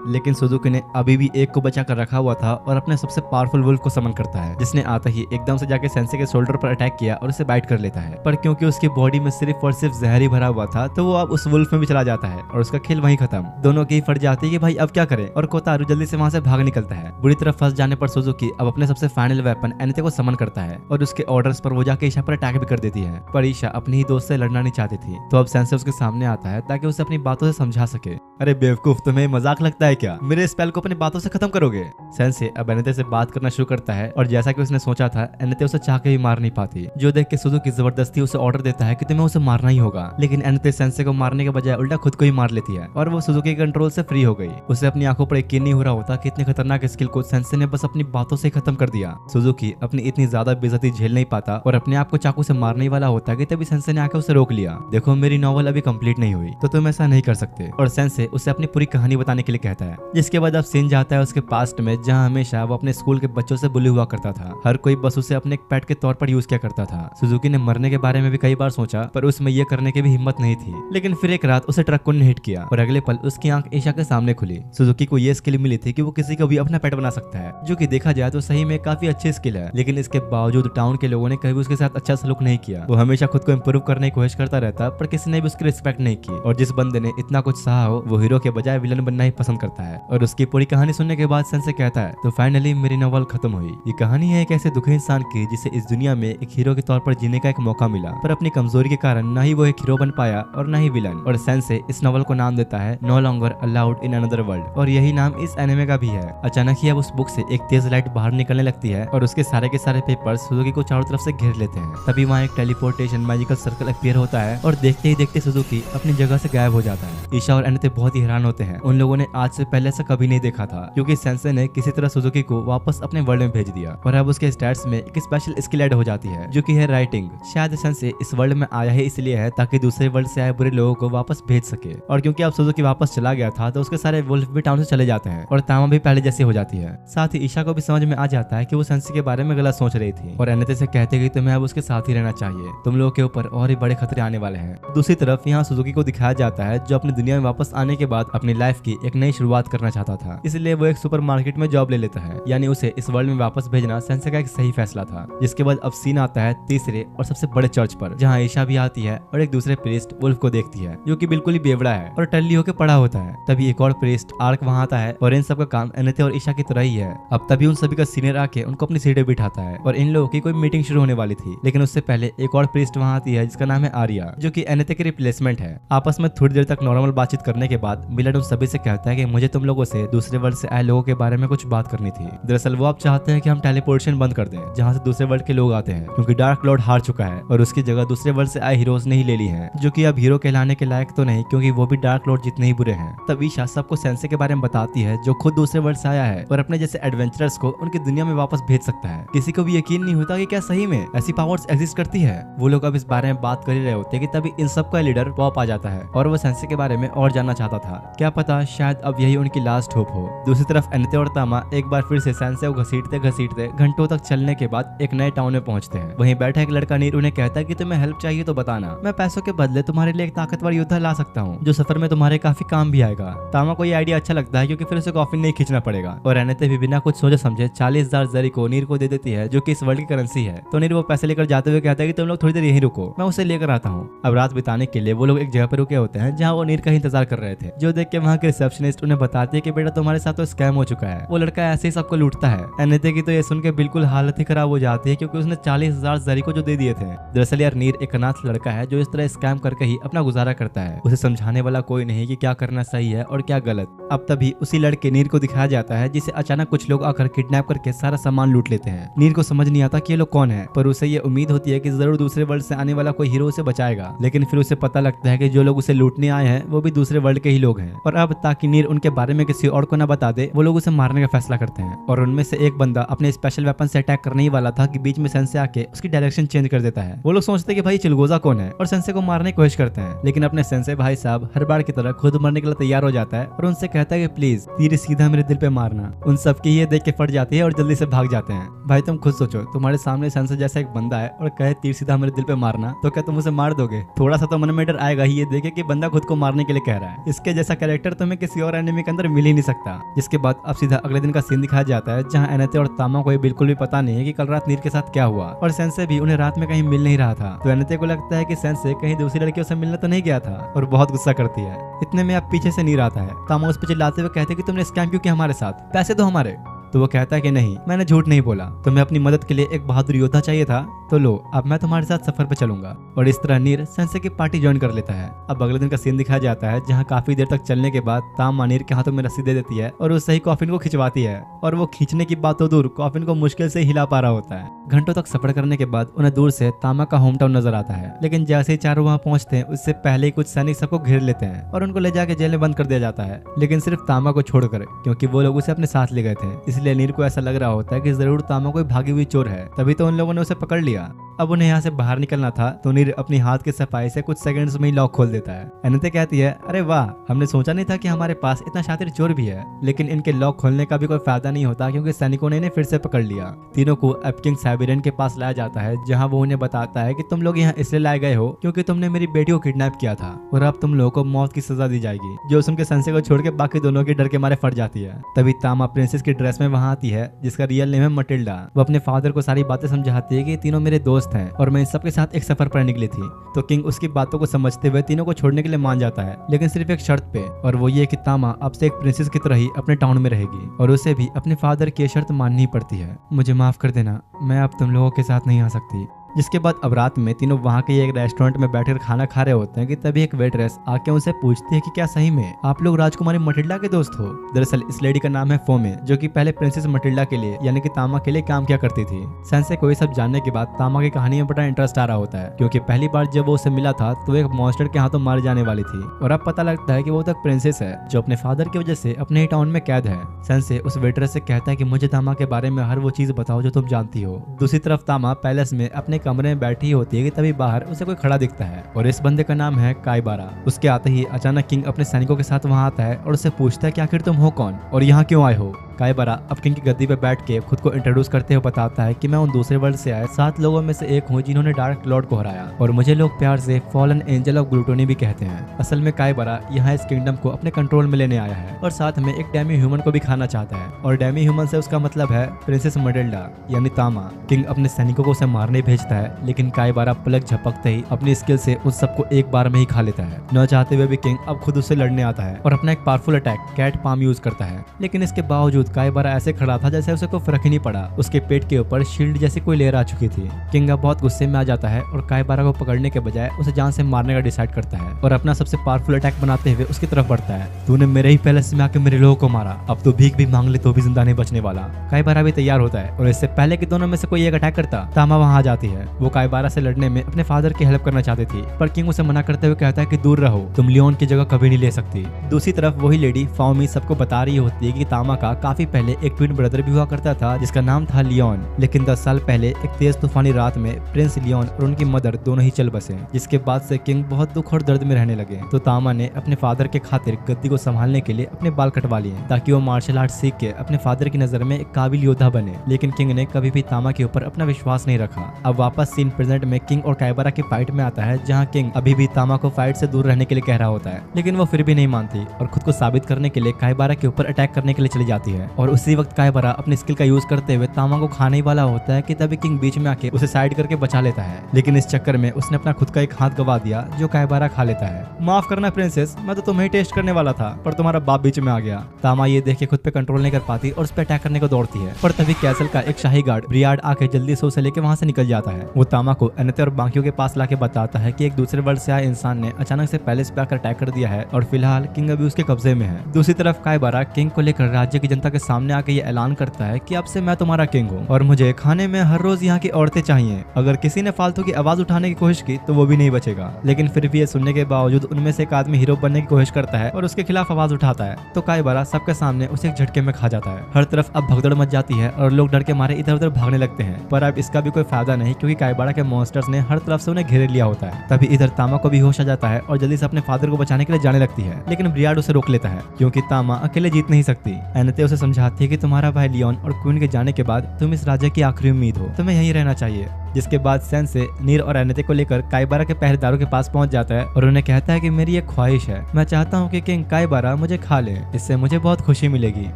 लेकिन सुजुकी ने अभी भी एक को बचा कर रखा हुआ था और अपने सबसे पावरफुल वुल्फ को समन करता है, जिसने आते ही एकदम से जाके सेंसे के शोल्डर पर अटैक किया और उसे बाइट कर लेता है। पर क्योंकि उसकी बॉडी में सिर्फ और सिर्फ जहर ही भरा हुआ था, तो वो अब उस वुल्फ में भी चला जाता है और उसका खेल वहीं खत्म। दोनों की फट जाती है कि भाई अब क्या करें, और कोतारो जल्दी से वहां से भाग निकलता है। बुरी तरह फंस जाने पर सुजुकी अब अपने सबसे फाइनल वेपन एनेते को समन करता है और उसके ऑर्डर्स पर वो जाके ईशा पर अटैक भी कर देती है। पर ईशा अपनी ही दोस्त से लड़ना नहीं चाहती थी, तो अब सेंसे उसके सामने आता है ताकि उसे अपनी बातों से समझा सके। अरे बेवकूफ, तुम्हें मजाक लगता है क्या? मेरे स्पेल को अपनी बातों से खत्म करोगे? सेंसे अब एनेते से बात करना शुरू करता है और जैसा कि उसने सोचा था, एनेते उसे चाह के भी मार नहीं पाती, जो देख के सुजुकी जबरदस्ती उसे ऑर्डर देता है कि तुम्हें उसे मारना ही होगा। लेकिन एनेते सेंसे को मारने के बजाय उल्टा खुद को ही मार लेती है और वो सुजुकी के कंट्रोल से फ्री हो गई। उसे अपनी आंखों पर यकीन नहीं हो रहा होता कि इतने खतरनाक स्किल को सेंसे ने बस अपनी बातों से खत्म कर दिया। सुजुकी अपनी इतनी ज्यादा बेइज्जती झेल नहीं पाता और अपने आप को चाकू से मारने वाला होता कि तभी सेंसे ने आकर उसे रोक लिया। देखो मेरी नॉवल अभी कंप्लीट नहीं हुई, तो तुम ऐसा नहीं कर सकते। और सेंसे उसे अपनी पूरी कहानी बताने के लिए कहता है, जिसके बाद अब सीन जाता है उसके पास्ट में, जहाँ हमेशा वो अपने स्कूल के बच्चों से बुली हुआ करता था। हर कोई बस उसे अपने एक पेट के तौर पर यूज किया करता था। सुजुकी ने मरने के बारे में भी कई बार सोचा, पर उसमें ये करने की भी हिम्मत नहीं थी। लेकिन फिर एक रात उसे ट्रक ने हिट किया और अगले पल उसकी आंख ईशा के सामने खुली। सुजुकी को ये स्किल मिली थी कि वो किसी को भी अपना पेट बना सकता है, जो कि देखा जाए तो सही में काफी अच्छी स्किल है। लेकिन इसके बावजूद टाउन के लोगों ने कभी उसके साथ अच्छा सलूक नहीं किया। वो हमेशा खुद को इम्प्रूव करने की कोशिश करता रहता, पर किसी ने भी उसकी रिस्पेक्ट नहीं की। और जिस बंदे ने इतना कुछ सहा हो, वो हीरो के बजाय विलन बनना ही पसंद करता है। और उसकी पूरी कहानी सुनने के बाद सेंसे कहता है, तो फाइनली मेरी नॉवल खत्म हुई। ये कहानी है एक ऐसे दुखी इंसान की जिसे इस दुनिया में एक हीरो के तौर पर जीने का एक मौका मिला, पर अपनी कमजोरी के कारण ना ही वो एक हीरो बन पाया और ना ही विलन। और सेंसे इस नॉवल को नाम देता है no longer allowed in another world, और यही नाम इस एनिमे का भी है। अचानक ही अब उस बुक से एक तेज लाइट बाहर निकलने लगती है और उसके सारे के सारे पेपर्स सुजुकी को चारों तरफ से घेर लेते हैं। तभी वहाँ एक टेलीपोर्टेशन मैजिकल सर्कल अपीयर होता है और देखते ही देखते सुजुकी अपनी जगह से गायब हो जाता है। ईशा और एनेते बहुत ही हैरान होते हैं। उन लोगों ने आज से पहले ऐसा कभी नहीं देखा था, क्योंकि सेंसे ने किसी तरह सुजुकी को वापस अपने वर्ल्ड में भेज दिया। और अब उसके स्टैट्स में एक स्पेशल स्किल ऐड हो जाती है, जो कि है राइटिंग। शायद सेंसे इस वर्ल्ड में आया है इसलिए है ताकि दूसरे वर्ल्ड से आए बुरे लोगों को वापस भेज सके। और क्योंकि अब सुजुकी वापस चला गया था, तो उसके सारे वुल्फ भी टाउन से चले जाते हैं और तामा भी पहले जैसी हो जाती है। साथ ही ईशा को भी समझ में आ जाता है कि वो सेंसे के बारे में गलत सोच रही थी, और एनेते से कहते कि तुम्हें अब उसके साथ ही रहना चाहिए, तुम लोगों के ऊपर और ही बड़े खतरे आने वाले हैं। दूसरी तरफ यहाँ सुजुकी को दिखाया जाता है, जो अपनी दुनिया में वापस आने के बाद अपनी लाइफ की एक नई शुरुआत करना चाहता था, इसलिए वो एक सुपरमार्केट में जॉब ले लेता है। यानी उसे इस वर्ल्ड में वापस भेजना सेंसे का एक सही फैसला था। जिसके बाद अब सीन आता है तीसरे और सबसे बड़े चर्च पर, जहाँ ईशा भी आती है और एक दूसरे प्रीस्ट वुल्फ को देखती है, जो कि बिल्कुल ही बेवड़ा है और टल्ली होकर पड़ा होता है। तभी एक और प्रीस्ट आर्क वहाँ आता है और इन सब का काम एनेथे और ईशा की तरह ही है। अब तभी उन सभी का सीनियर आके उनको अपनी सीटें बिठाता है और इन लोगों की कोई मीटिंग शुरू होने वाली थी। लेकिन उससे पहले एक और प्रीस्ट वहाँ आती है जिसका नाम है आर्या, जो कि एनेथे की रिप्लेसमेंट है। आपस में थोड़ी देर तक नॉर्मल बातचीत करने के बाद मिलर उन सभी से कहता है कि मुझे तुम लोगों से दूसरे वर्ल्ड से आए लोगों के बारे में कुछ बात करनी थी। दरअसल वो आप चाहते हैं कि हम टेलीपोर्टेशन बंद कर दें, जहाँ से दूसरे वर्ल्ड के लोग आते हैं, क्योंकि डार्क लॉर्ड हार चुका है और उसकी जगह दूसरे वर्ल्ड से आए हीरोज ने ही ले ली है, जो कि अब हीरो कहलाने के लायक तो नहीं, क्योंकि वो भी डार्क लॉर्ड जितने ही बुरे हैं। तब ईशा सबको सेंसे के बारे में बताती है, जो खुद दूसरे वर्ल्ड से आया है और अपने जैसे एडवेंचरर्स को उनकी दुनिया में वापस भेज सकता है। किसी को भी यकीन नहीं होता कि क्या सही में ऐसी पावर्स एग्जिस्ट करती है। वो लोग अब इस बारे में बात कर ही रहे होते कि तभी इन सबका लीडर पॉप आ जाता है और वो सेंसे के बारे में और जानना चाहता था। क्या पता शायद अब यही उनकी लास्ट होप हो। दूसरी तरफ एनेथे और तामा एक बार फिर से सेंसे को घसीटते घसीटते घंटों तक चलने के बाद एक नए टाउन में पहुंचते हैं। वहीं बैठा एक लड़का नीर उन्हें कहता है कि तुम्हें हेल्प चाहिए तो बताना, मैं पैसों के बदले तुम्हारे लिए एक ताकतवर योद्धा ला सकता हूँ, जो सफर में तुम्हारे काफी काम भी आएगा। तामा को ये आइडिया अच्छा लगता है, क्योंकि फिर उसे कॉफिन नहीं खींचना पड़ेगा और एनेथे भी बिना कुछ सोचे समझे 40,000 जरी को नीर को दे देती है, जो कि इस वर्ल्ड की करेंसी है। तो नीर वो पैसे लेकर जाते हुए कहता है कि तुम लोग थोड़ी देर यहीं रुको, मैं उसे लेकर आता हूँ। अब रात बिताने के लिए वो लोग एक जगह पर रुके होते हैं, जहाँ वो नीर का ही इंतजार कर रहे थे, जो देख के वहाँ के रिसेप्शनिस्ट उन्हें बताती है कि बेटा तुम्हारे साथ तो स्कैम हो चुका है। वो लड़का ऐसे ही सबको लूटता है। एनेथे की तो ये सुन के बिल्कुल हालत ही खराब हो जाती है, क्योंकि उसने 40,000 जरी को जो दे दिए थे। दरअसल यार नीर एक अनाथ लड़का है जो इस तरह स्कैम करके ही अपना गुजारा करता है। उसे समझाने वाला कोई नहीं कि क्या करना सही है और क्या गलत। अब तभी उसी लड़के नीर को दिखाया जाता है, जिसे अचानक कुछ लोग आकर किडनैप करके सारा सामान लूट लेते हैं। नीर को समझ नहीं आता कि ये लोग कौन है, पर उसे ये उम्मीद होती है कि जरूर दूसरे वर्ल्ड से आने वाला कोई हीरो उसे बचाएगा। लेकिन फिर उसे पता लगता है कि जो लोग उसे लूटने आए हैं वो भी दूसरे वर्ल्ड के ही लोग हैं। और अब ताकि नीर उनके बारे में किसी और को न बता दे, वो लोग उसे मारने का फैसला करते हैं। और उनमें से एक बंदा अपने स्पेशल वेपन से अटैक करने ही वाला था कि बीच में सेंसे आके उसकी डायरेक्शन चेंज कर देता है। वो लोग सोचते हैं कि भाई चिलगोजा कौन है और सेंसे को मारने की कोशिश करते हैं। लेकिन अपने सेंसे भाई साहब हर बार की तरह खुद मरने के लिए तैयार हो जाता है और उनसे कहता है कि प्लीज तीर सीधा मेरे दिल पे मारना। उन सबकी ये देख के फट जाती है और जल्दी से भाग जाते हैं। भाई तुम खुद सोचो, तुम्हारे सामने सेंसे जैसा एक बंदा है और कहे तीर सीधा मेरे दिल पे मारना, तो क्या तुम उसे मार दोगे? थोड़ा सा तो मन में डर आएगा ही ये देखे कि बंदा खुद को मारने के लिए कह रहा है। इसके जैसा कैरेक्टर तुम्हें किसी और एनिमे के अंदर मिल ही नहीं सकता। जिसके बाद अब सीधा अगले दिन का सीन दिखाया जाता है, जहाँ एनेथे और तामा को बिल्कुल भी पता नहीं है कि कल रात नीर के साथ क्या हुआ, और सेंसे भी उन्हें रात में कहीं मिल नहीं रहा था। तो एनेथे को लगता है कि सेंसे कहीं दूसरी लड़कियों से मिलने तो नहीं गया था और बहुत गुस्सा करती है। इतने में अब पीछे से नीर आता है। तामा उस पर चिल्लाते हुए कहते कि तुमने स्कैम क्यों किया हमारे साथ, पैसे दो हमारे। तो वो कहता है कि नहीं, मैंने झूठ नहीं बोला, तुम्हें अपनी मदद के लिए एक बहादुर योद्धा चाहिए था, तो लो अब मैं तुम्हारे साथ सफर पे चलूंगा। और इस तरह नीर सेंसे की पार्टी ज्वाइन कर लेता है। अब अगले दिन का सीन दिखाया जाता है, जहाँ काफी देर तक चलने के बाद तामा नीर के हाथों में रस्सी दे देती है और उससे ही कॉफिन को खिंचवाती है। और वो खींचने की बात तो दूर, कॉफिन को मुश्किल से हिला पा रहा होता है। घंटों तक सफर करने के बाद उन्हें दूर से तामा का होम टाउन नजर आता है। लेकिन जैसे ही चारों वहाँ पहुंचते हैं, उससे पहले ही कुछ सैनिक सबको घेर लेते हैं और उनको ले जाके जेल में बंद कर दिया जाता है। लेकिन सिर्फ तामा को छोड़कर, क्योंकि वो लोग उसे अपने साथ ले गए थे। इसलिए नीर को ऐसा लग रहा होता है कि जरूर तामा कोई भागी हुई चोर है, तभी तो उन लोगों ने उसे पकड़ लिया। अब उन्हें यहाँ से बाहर निकलना था, तो नीर अपनी हाथ की सफाई से कुछ सेकंड्स में ही लॉक खोल देता है। एनेथे कहती है, अरे वाह, हमने सोचा नहीं था कि हमारे पास इतना शातिर चोर भी है। लेकिन इनके लॉक खोलने का भी कोई फायदा नहीं होता, क्योंकि सैनिकों ने इन्हें फिर से पकड़ लिया। तीनों को अब किंग साइबेरियन के पास लाया जाता है, जहाँ वो उन्हें बताता है कि तुम लोग यहाँ इसलिए लाए गए हो क्योंकि तुमने मेरी बेटी को किडनैप किया था और अब तुम लोगों को मौत की सजा दी जाएगी। जो सुन के सेंसे को छोड़ के बाकी दोनों के डर के मारे फट जाती है। तभी तामा प्रिंसेस की ड्रेस में वहाँ आती है, जिसका रियल नेम है मटिल्डा। वो अपने फादर को सारी बातें समझाती है कि तीनों मेरे दोस्त हैं और मैं इन सबके साथ एक सफर पर निकली थी। तो किंग उसकी बातों को समझते हुए तीनों को छोड़ने के लिए मान जाता है, लेकिन सिर्फ एक शर्त पे, और वो ये कि तामा अब से एक प्रिंसेस की तरह ही अपने टाउन में रहेगी और उसे भी अपने फादर की शर्त माननी पड़ती है। मुझे माफ कर देना, मैं अब तुम लोगों के साथ नहीं आ सकती। जिसके बाद अब रात में तीनों वहाँ के एक रेस्टोरेंट में बैठकर खाना खा रहे होते हैं कि तभी एक वेट्रेस आके उनसे पूछती है कि क्या सही में आप लोग राजकुमारी मटिल्डा के दोस्त हो। दरअसल इस लेडी का नाम है फोमे, जो कि पहले प्रिंसेस मटिल्डा के लिए यानी कि तामा के लिए काम किया करती थी। सेंसे को ये सब जानने के बाद तामा की कहानी में बड़ा इंटरेस्ट आ रहा होता है, क्योंकि पहली बार जब वो उसे मिला था तो एक मॉन्स्टर के हाथों मार जाने वाली थी, और अब पता लगता है कि वो तक प्रिंसेस है जो अपने फादर की वजह से अपने ही टाउन में कैद है। सेंसे उस वेट्रेस से कहता है कि मुझे तामा के बारे में हर वो चीज बताओ जो तुम जानती हो। दूसरी तरफ तामा पैलेस में अपने कमरे में बैठी होती है कि तभी बाहर उसे कोई खड़ा दिखता है, और इस बंदे का नाम है काइबारा। उसके आते ही अचानक किंग अपने सैनिकों के साथ वहां आता है और उससे पूछता है कि आखिर तुम हो कौन और यहाँ क्यों आए हो। कायबारा अब किंग की गद्दी पे बैठ के खुद को इंट्रोड्यूस करते हुए बताता है कि मैं उन दूसरे वर्ल्ड से आए 7 लोगों में से एक हूँ जिन्होंने डार्क लॉर्ड को हराया और मुझे लोग प्यार से फॉलन एंजल ऑफ ग्लूटोनी भी कहते हैं। असल में कायबारा यहाँ इस किंगडम को अपने कंट्रोल में लेने आया है और साथ में एक डेमी ह्यूमन को भी खाना चाहता है और डेमी ह्यूमन से उसका मतलब है प्रिंसेस मडेल्डा यानी तामा। किंग अपने सैनिकों को उसे मारने भेजता है लेकिन कायबारा पलक झपकते ही अपनी स्किल से उस सबको एक बार में ही खा लेता है। न चाहते हुए भी किंग अब खुद उससे लड़ने आता है और अपना एक powerful attack cat palm use करता है, लेकिन इसके बावजूद कायबारा ऐसे खड़ा था जैसे उसे कोई फर्क ही नहीं पड़ा। उसके पेट के ऊपर शील्ड जैसी कोई लेयर आ चुकी थी। किंग अब बहुत गुस्से में आ जाता है और कायबारा को पकड़ने के बजाय उसे जान से मारने का डिसाइड करता है और अपना सबसे पावरफुल अटैक बनाते हुए उसकी तरफ बढ़ता है। तूने मेरे ही पैलेस में आके मेरे लोगों को मारा, अब तो भीख भी मांग ले तो भी जिंदा नहीं बचने वाला। कायबारा भी तैयार होता है और इससे पहले कि दोनों में से कोई एक अटैक करता तामा वहां आ जाती है। वो कायबारा से लड़ने में अपने फादर की हेल्प करना चाहती थी पर किंग उसे मना करते हुए कहता है कि दूर रहो, तुम लियोन की जगह कभी नहीं ले सकती। दूसरी तरफ वही लेडी फाओमी सबको बता रही होती है कि तामा का काफी पहले एक ट्विन ब्रदर भी हुआ करता था जिसका नाम था लियोन, लेकिन 10 साल पहले एक तेज तूफानी रात में प्रिंस लियोन और उनकी मदर दोनों ही चल बसे, जिसके बाद से किंग बहुत दुख और दर्द में रहने लगे। तो तामा ने अपने फादर के खातिर गद्दी को संभालने के लिए अपने बाल कटवा लिए ताकि वो मार्शल आर्ट सीख के अपने फादर की नजर में एक काबिल योद्धा बने, लेकिन किंग ने कभी भी तामा के ऊपर अपना विश्वास नहीं रखा। अब वापस सीन प्रेजेंट में किंग और कायबारा की फाइट में आता है जहाँ किंग अभी भी तामा को फाइट से दूर रहने के लिए कह रहा होता है, लेकिन वो फिर भी नहीं मानती और खुद को साबित करने के लिए कायबारा के ऊपर अटैक करने के लिए चली जाती है। और उसी वक्त कायबारा अपनी स्किल का यूज करते हुए तामा को खाने ही वाला होता है कि तभी किंग बीच में आके उसे साइड करके बचा लेता है, लेकिन इस चक्कर में उसने अपना खुद का एक हाथ गवा दिया जो कायबारा खा लेता है। माफ करना प्रिंसेस, मैं तो तुम्हें टेस्ट करने वाला था पर तुम्हारा बाप बीच में आ गया। तामा ये देख के खुद पे कंट्रोल नहीं कर पाती और उस पर अटैक करने को दौड़ती है, पर तभी कैसल का एक शाही गार्ड ब्रियाड आके जल्दी से उसे लेके वहां से निकल जाता है। वो तामा को एनेते और बाकियों के पास लाके बताता है कि एक दूसरे वर्ल्ड से आए इंसान ने अचानक से पैलेस पे आकर अटैक कर दिया है और फिलहाल किंग अभी उसके कब्जे में है। दूसरी तरफ कायबारा किंग को लेकर राज्य की जनता के सामने आके ये ऐलान करता है कि अब से मैं तुम्हारा किंग हूँ और मुझे खाने में हर रोज यहाँ की औरतें चाहिए। अगर किसी ने फालतू की आवाज उठाने की कोशिश की तो वो भी नहीं बचेगा। लेकिन फिर भी ये सुनने के बावजूद उनमें से एक आदमी हीरो बनने की कोशिश करता है और उसके खिलाफ आवाज उठाता है तो कायबारा सबके सामने उसे एक झटके में खा जाता है। हर तरफ अब भगदड़ मच जाती है और लोग डर के मारे इधर उधर भागने लगते हैं, पर अब इसका भी कोई फायदा नहीं क्योंकि कायबारा के मॉन्स्टर्स ने हर तरफ से उन्हें घेरे लिया होता है। तभी इधर तामा को भी होश आ जाता है और जल्दी से अपने फादर को बचाने के लिए जाने लगती है, लेकिन ब्रियाड उसे रोक लेता है क्योंकि तामा अकेले जीत नहीं सकती। एनेते उसे समझाती है कि तुम्हारा भाई लियोन और क्वीन के जाने के बाद तुम इस राज्य की आखिरी उम्मीद हो, तुम्हें यहीं रहना चाहिए। जिसके बाद सेन से नीर और एनेते को लेकर कायबारा के पहरेदारों के पास पहुंच जाता है और उन्हें कहता है कि मेरी एक ख्वाहिश है, मैं चाहता हूँ कि किंग कायबारा मुझे खा ले, इससे मुझे बहुत खुशी मिलेगी।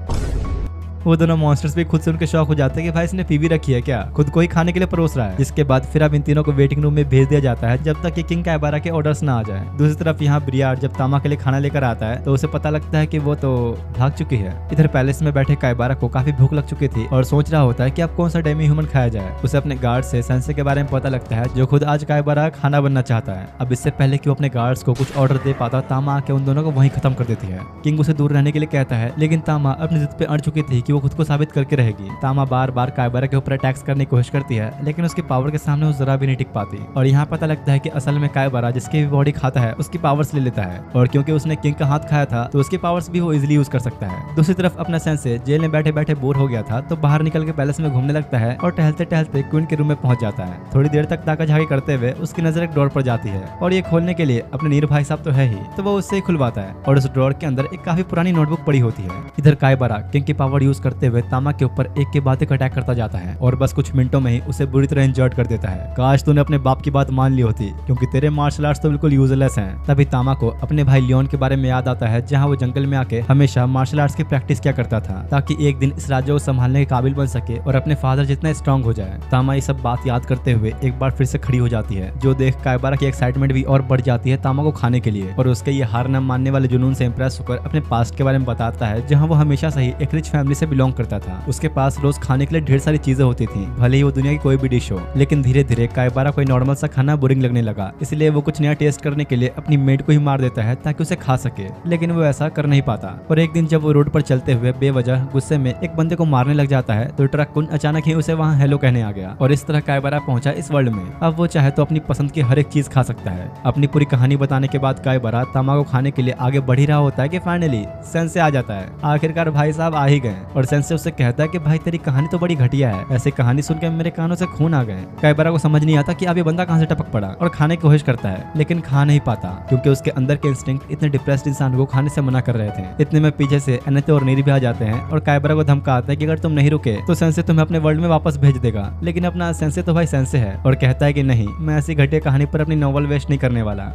वो दोनों मॉन्स्टर्स भी खुद से उनके शौक हो जाते हैं कि भाई इसने पीवी रखी है क्या, खुद को ही खाने के लिए परोस रहा है। जिसके बाद फिर अब इन तीनों को वेटिंग रूम में भेज दिया जाता है जब तक कि किंग कायबारा के ऑर्डर्स ना आ जाए। दूसरी तरफ यहाँ ब्रियाड जब तामा के लिए खाना लेकर आता है तो उसे पता लगता है कि वो तो भाग चुकी है। इधर पैलेस में बैठे कायबारा को काफी भूख लग चुकी थी और सोच रहा होता है कि अब कौन सा डेमी ह्यूमन खाया जाए। उसे अपने गार्ड से सेंसे के बारे में पता लगता है जो खुद आज कायबारा खाना बनना चाहता है। अब इससे पहले कि वो अपने गार्ड्स को कुछ ऑर्डर दे पाता तामा आके उन दोनों को वहीं खत्म कर देती है। किंग उसे दूर रहने के लिए कहता है, लेकिन तामा अपनी जिद पे अड़ चुकी थी कि वो खुद को साबित करके रहेगी। तामा बार बार कायबारा के ऊपर अटैक्स करने की कोशिश करती है, लेकिन उसकी पावर के सामने वो जरा भी नहीं टिक पाती। और यहाँ पता लगता है कि असल में कायबारा जिसकी भी बॉडी खाता है उसकी पावर्स ले लेता है, और क्योंकि उसने किंग का हाथ खाया था तो उसकी पावर्स भी वो इजीली यूज कर सकता है। दूसरी तरफ अपना सेंसे जेल में बैठे बैठे बोर हो गया था तो बाहर निकल के पैलेस में घूमने लगता है और टहलते टहलते क्वीन के रूम में पहुंच जाता है। थोड़ी देर तक ताका झाकी करते हुए उसकी नजर एक ड्रॉर पर जाती है और ये खोलने के लिए अपने नीर भाई साहब तो है ही, तो वो उससे ही खुलवाता है और उस ड्रॉर के अंदर एक काफी पुरानी नोटबुक पड़ी होती है। इधर कायबारा किंग की पावर यूज करते हुए तामा के ऊपर एक के बाद एक अटैक करता जाता है और बस कुछ मिनटों में ही उसे बुरी तरह इंजर्ड कर देता है। काश तूने अपने बाप की बात मान ली होती, क्योंकि तेरे मार्शल आर्ट्स तो बिल्कुल यूजलेस हैं। तभी तामा को अपने भाई लियोन के बारे में याद आता है जहाँ वो जंगल में आके हमेशा मार्शल आर्ट्स की प्रैक्टिस किया करता था ताकि एक दिन इस राज्य को संभालने के काबिल बन सके और अपने फादर जितना स्ट्रॉन्ग हो जाए। तामा ये सब बात याद करते हुए एक बार फिर से खड़ी हो जाती है, जो देख कायबारा की एक्साइटमेंट भी और बढ़ जाती है तामा को खाने के लिए, और उसके ये हार न मानने वाले जुनून से इंप्रेस होकर अपने पास्ट के बारे में बताता है जहाँ वो हमेशा से ही एक रिच फैमिली से बिलोंग करता था। उसके पास रोज खाने के लिए ढेर सारी चीजें होती थी, भले ही वो दुनिया की कोई भी डिश हो। लेकिन धीरे धीरे कायबारा कोई नॉर्मल सा खाना बोरिंग लगने लगा, इसलिए वो कुछ नया टेस्ट करने के लिए अपनी मेड को ही मार देता है ताकि उसे खा सके, लेकिन वो ऐसा कर नहीं पाता। और एक दिन जब वो रोड पर चलते हुए बेवजह गुस्से में एक बंदे को मारने लग जाता है तो ट्रक कुन अचानक ही उसे वहाँ हेलो कहने आ गया, और इस तरह कायबारा पहुंचा इस वर्ल्ड में। अब वो चाहे तो अपनी पसंद की हर एक चीज खा सकता है। अपनी पूरी कहानी बताने के बाद कायबारा तामा को खाने के लिए आगे बढ़ ही रहा होता है कि फाइनली सेंसे आ जाता है। आखिरकार भाई साहब आ ही गए और सेंसे उससे कहता है कि भाई तेरी कहानी तो बड़ी घटिया है, ऐसे कहानी सुनकर मेरे कानों से खून आ गए। काइबारा को समझ नहीं आता कि अब ये बंदा कहां से टपक पड़ा और खाने की कोशिश करता है, लेकिन खा नहीं पाता क्योंकि उसके अंदर के इंस्टिंक्ट इतने डिप्रेस्ड इंसान को खाने से मना कर रहे थे। इतने में पीछे से एनेते और नीरी भी आ जाते हैं और काइबारा को धमकाते हैं कि अगर तुम नहीं रुके तो सेंसे तुम्हें अपने वर्ल्ड में वापस भेज देगा। लेकिन अपना सेंसे तो भाई सेंसे है और कहता है कि नहीं, मैं ऐसी घटिया कहानी पर अपनी नॉवल वेस्ट नहीं करने वाला।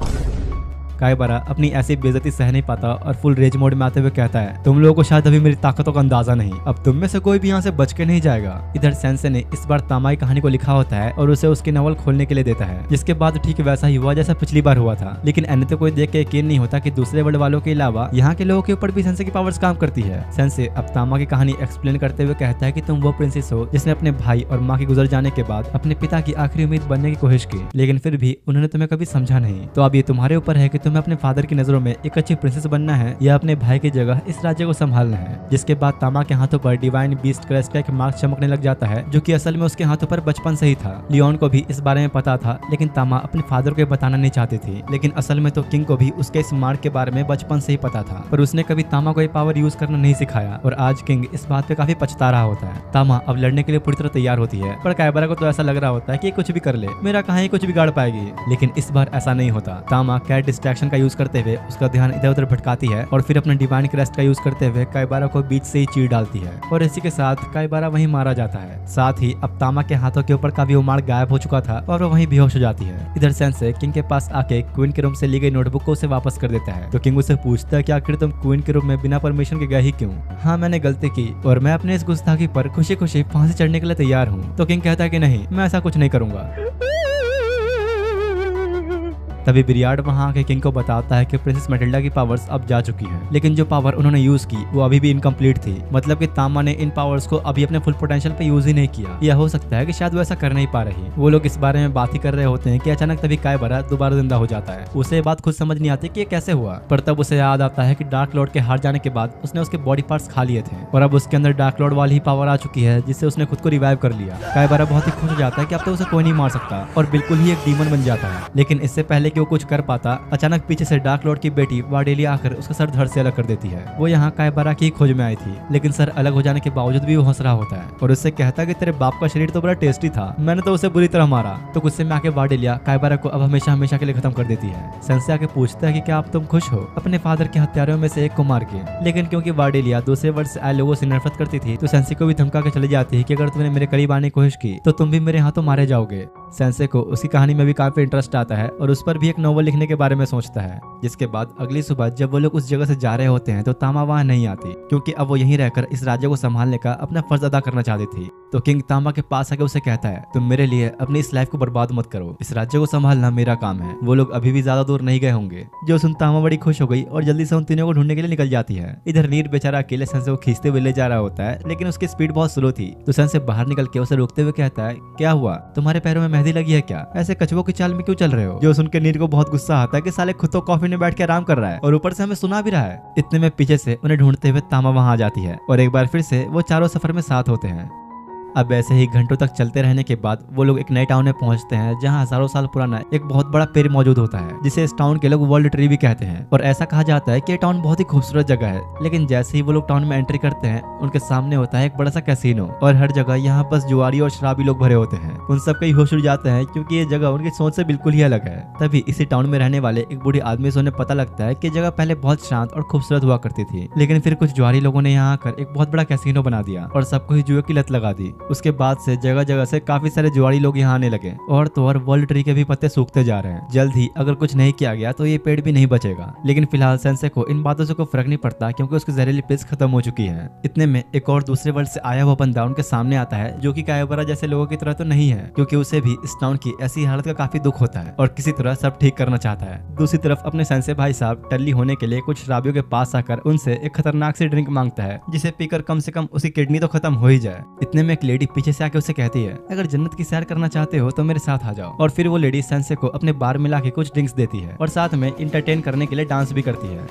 काइबारा अपनी ऐसी बेइज्जती सह नहीं पाता और फुल रेज मोड में आते हुए कहता है, तुम लोगों को शायद अभी मेरी ताकतों का अंदाजा नहीं, अब तुम में से कोई भी यहाँ से बच के नहीं जाएगा। इधर सेंसे ने इस बार तामा की कहानी को लिखा होता है और उसे उसकी नॉवल खोलने के लिए देता है, जिसके बाद ठीक वैसा ही हुआ जैसा पिछली बार हुआ था। लेकिन एनेते को देख के यकीन नहीं होता कि दूसरे वर्ल्ड वालों के अलावा यहाँ के लोगों के ऊपर भी सेंसे की पावर्स काम करती है। सेंसे अब तामा की कहानी एक्सप्लेन करते हुए कहता है कि तुम वो प्रिंसेस हो जिसने अपने भाई और माँ के गुजर जाने के बाद अपने पिता की आखिरी उम्मीद बनने की कोशिश की, लेकिन फिर भी उन्होंने तुम्हें कभी समझा नहीं। तो अब ये तुम्हारे ऊपर है कि तुम्हें अपने फादर की नजरों में एक अच्छी प्रिंसेस बनना है या अपने भाई की जगह इस राज्य को संभालना है। जिसके बाद तामा के हाथों पर डिवाइन बीस्ट क्रेस्ट का एक मार्क चमकने लग जाता है, जो कि असल में उसके हाथों पर बचपन से ही था। लियोन को भी इस बारे में पता था, लेकिन तामा अपने फादर को बताना नहीं चाहती थी। लेकिन असल में तो किंग को भी उसके इस मार्क के बारे में बचपन से ही पता था, पर उसने कभी तामा को ये पावर यूज करना नहीं सिखाया और आज किंग इस बात पे काफी पछता रहा होता है। तामा अब लड़ने के लिए पूरी तरह तैयार होती है, पर काइबारा को तो ऐसा लग रहा होता है कि कुछ भी कर ले, मेरा कहां ही कुछ बिगाड़ पाएगी। लेकिन इस बार ऐसा नहीं होता। तामा कैट डिस्ट्रैक्शन का यूज करते हुए उसका ध्यान इधर उधर भटकाती है और फिर अपने डिवाइन क्रेस्ट का यूज करते हुए काइबारा को बीच से ही चीर डालती है और इसी के साथ काइबारा वहीं मारा जाता है। साथ ही अब तामा के हाथों के ऊपर का भी वो मार्क गायब हो चुका था और वो वहीं बेहोश हो जाती है। इधर सेंसे किंग के पास आके क्वीन के रूम से ली गई नोटबुक को उसे वापस कर देता है, तो किंग उसे पूछता है कि आखिर तुम क्वीन के रूम में बिना परमिशन के गए ही क्यों? हाँ, मैंने गलती की और मैं अपने इस गुस्ताखी पर खुशी खुशी फांसी चढ़ने के लिए तैयार हूँ। तो किंग कहता है कि नहीं, मैं ऐसा कुछ नहीं करूंगा। तभी बिरियाड वहां आके किंग को बताता है कि प्रिंसेस मैटिल्डा की पावर्स अब जा चुकी हैं, लेकिन जो पावर उन्होंने यूज की वो अभी भी इनकम्प्लीट थी। मतलब कि तामा ने इन पावर्स को अभी अपने फुल पोटेंशियल पे यूज ही नहीं किया। यह हो सकता है कि शायद वो ऐसा कर नहीं पा रही। वो लोग इस बारे में बात ही कर रहे होते हैं कि अचानक तभी काइबारा दोबारा जिंदा हो जाता है। उसे ये बात खुद समझ नहीं आती कि ये कैसे हुआ, पर तब उसे याद आता है कि डार्क लॉर्ड के हार जाने के बाद उसने उसके बॉडी पार्ट्स खा लिए थे और अब उसके अंदर डार्क लॉर्ड वाली ही पावर आ चुकी है, जिससे उसने खुद को रिवाइव कर लिया। काइबारा बहुत ही खुश हो जाता है कि अब तो उसे कोई नहीं मार सकता और बिल्कुल ही एक डीमन बन जाता है। लेकिन इससे पहले कि वो कुछ कर पाता, अचानक पीछे से डार्क लॉर्ड की बेटी वार्डेलिया आकर उसका सर धड़ से अलग कर देती है। वो यहाँ काइबारा की खोज में आई थी, लेकिन सर अलग हो जाने के बावजूद भी वो हंस रहा होता है और उससे कहता है कि तेरे बाप का शरीर तो बड़ा टेस्टी था, मैंने तो उसे बुरी तरह मारा। तो गुस्से में आके वार्डेलिया काइबारा को अब हमेशा हमेशा के लिए खत्म कर देती है। सेंसे आके पूछता है कि क्या आप तुम खुश हो अपने फादर के हत्यारों में से एक को मार के? लेकिन क्योंकि वार्डेलिया दूसरे वर्ड से आए लोगों से नफरत करती थी, तो सेंसे को भी धमका के चली जाती है कि अगर तुमने मेरे करीब आने की कोशिश की तो तुम भी मेरे हाथों मारे जाओगे। सेंसे को उसकी कहानी में भी काफी इंटरेस्ट आता है और उस पर भी एक नॉवल लिखने के बारे में सोचता है। जिसके बाद अगली सुबह जब वो लोग उस जगह से जा रहे होते हैं तो तामा वहां नहीं आती, क्योंकि अब वो यहीं रहकर इस राज्य को संभालने का अपना फर्ज अदा करना चाहती थी। तो किंग तामा के पास आके उसे कहता है, तुम मेरे लिए अपनी इस लाइफ को बर्बाद मत करो, इस राज्य को संभालना मेरा काम है। वो लोग अभी भी ज्यादा दूर नहीं गए होंगे। जो सुन तामा बड़ी खुश हो गई और जल्दी से उन तीनों को ढूंढने के लिए निकल जाती है। इधर नीर बेचारा अकेले सेंसे को खींचते हुए ले जा रहा होता है, लेकिन उसकी स्पीड बहुत स्लो थी। तो सेंसे बाहर निकल के उसे रोकते हुए कहता है, क्या हुआ, तुम्हारे पैरों में मेहंदी लगी है क्या? ऐसे कछुओं की चाल में क्यों चल रहे हो? जो सुनकर नीर को बहुत गुस्सा आता है कि साले खुद तो कॉफी में बैठ के आराम कर रहा है और ऊपर से हमें सुना भी रहा है। इतने में पीछे से उन्हें ढूंढते हुए तामा वहां आ जाती है और एक बार फिर से वो चारों सफर में साथ होते हैं। अब ऐसे ही घंटों तक चलते रहने के बाद वो लोग एक नए टाउन में पहुंचते हैं, जहां हजारों साल पुराना एक बहुत बड़ा पेड़ मौजूद होता है, जिसे इस टाउन के लोग वर्ल्ड ट्री भी कहते हैं। और ऐसा कहा जाता है कि ये टाउन बहुत ही खूबसूरत जगह है। लेकिन जैसे ही वो लोग टाउन में एंट्री करते हैं, उनके सामने होता है एक बड़ा सा कैसीनो और हर जगह यहाँ बस जुआरी और शराबी लोग भरे होते हैं। उन सबके होश उड़ जाते हैं क्योंकि ये जगह उनकी सोच से बिल्कुल ही अलग है। तभी इसी टाउन में रहने वाले एक बूढ़े आदमी से उन्हें पता लगता है कि जगह पहले बहुत शांत और खूबसूरत हुआ करती थी, लेकिन फिर कुछ जुआरी लोगों ने यहाँ आकर एक बहुत बड़ा कैसीनो बना दिया और सबको ही जुए की लत लगा दी। उसके बाद से जगह जगह से काफी सारे जुआरी लोग यहाँ आने लगे और तो और वर्ल्ड ट्री के भी पत्ते सूखते जा रहे हैं। जल्द ही अगर कुछ नहीं किया गया तो ये पेड़ भी नहीं बचेगा। लेकिन फिलहाल सेंसे को इन बातों से कोई फर्क नहीं पड़ता, क्योंकि उसकी जहरीली पिल्स खत्म हो चुकी है। इतने में एक और दूसरे वर्ल्ड से आया हुआ बंदा उनके सामने आता है, जो कि काइबारा जैसे लोगों की तरह तो नहीं है, क्योंकि उसे भी इस टाउन की ऐसी हालत का काफी दुख होता है और किसी तरह सब ठीक करना चाहता है। दूसरी तरफ अपने सेंसे भाई साहब टल्ली होने के लिए कुछ शराबियों के पास आकर उनसे एक खतरनाक सी ड्रिंक मांगता है, जिसे पीकर कम से कम उसकी किडनी तो खत्म हो ही जाए। इतने में एक लेडी पीछे से आके उसे कहती है, अगर जन्नत की सैर करना चाहते हो तो मेरे साथ आ जाओ। और फिर वो लेडी सेंसे को अपने बार में लाके कुछ ड्रिंक्स देती है और साथ में इंटरटेन करने के लिए डांस भी करती है।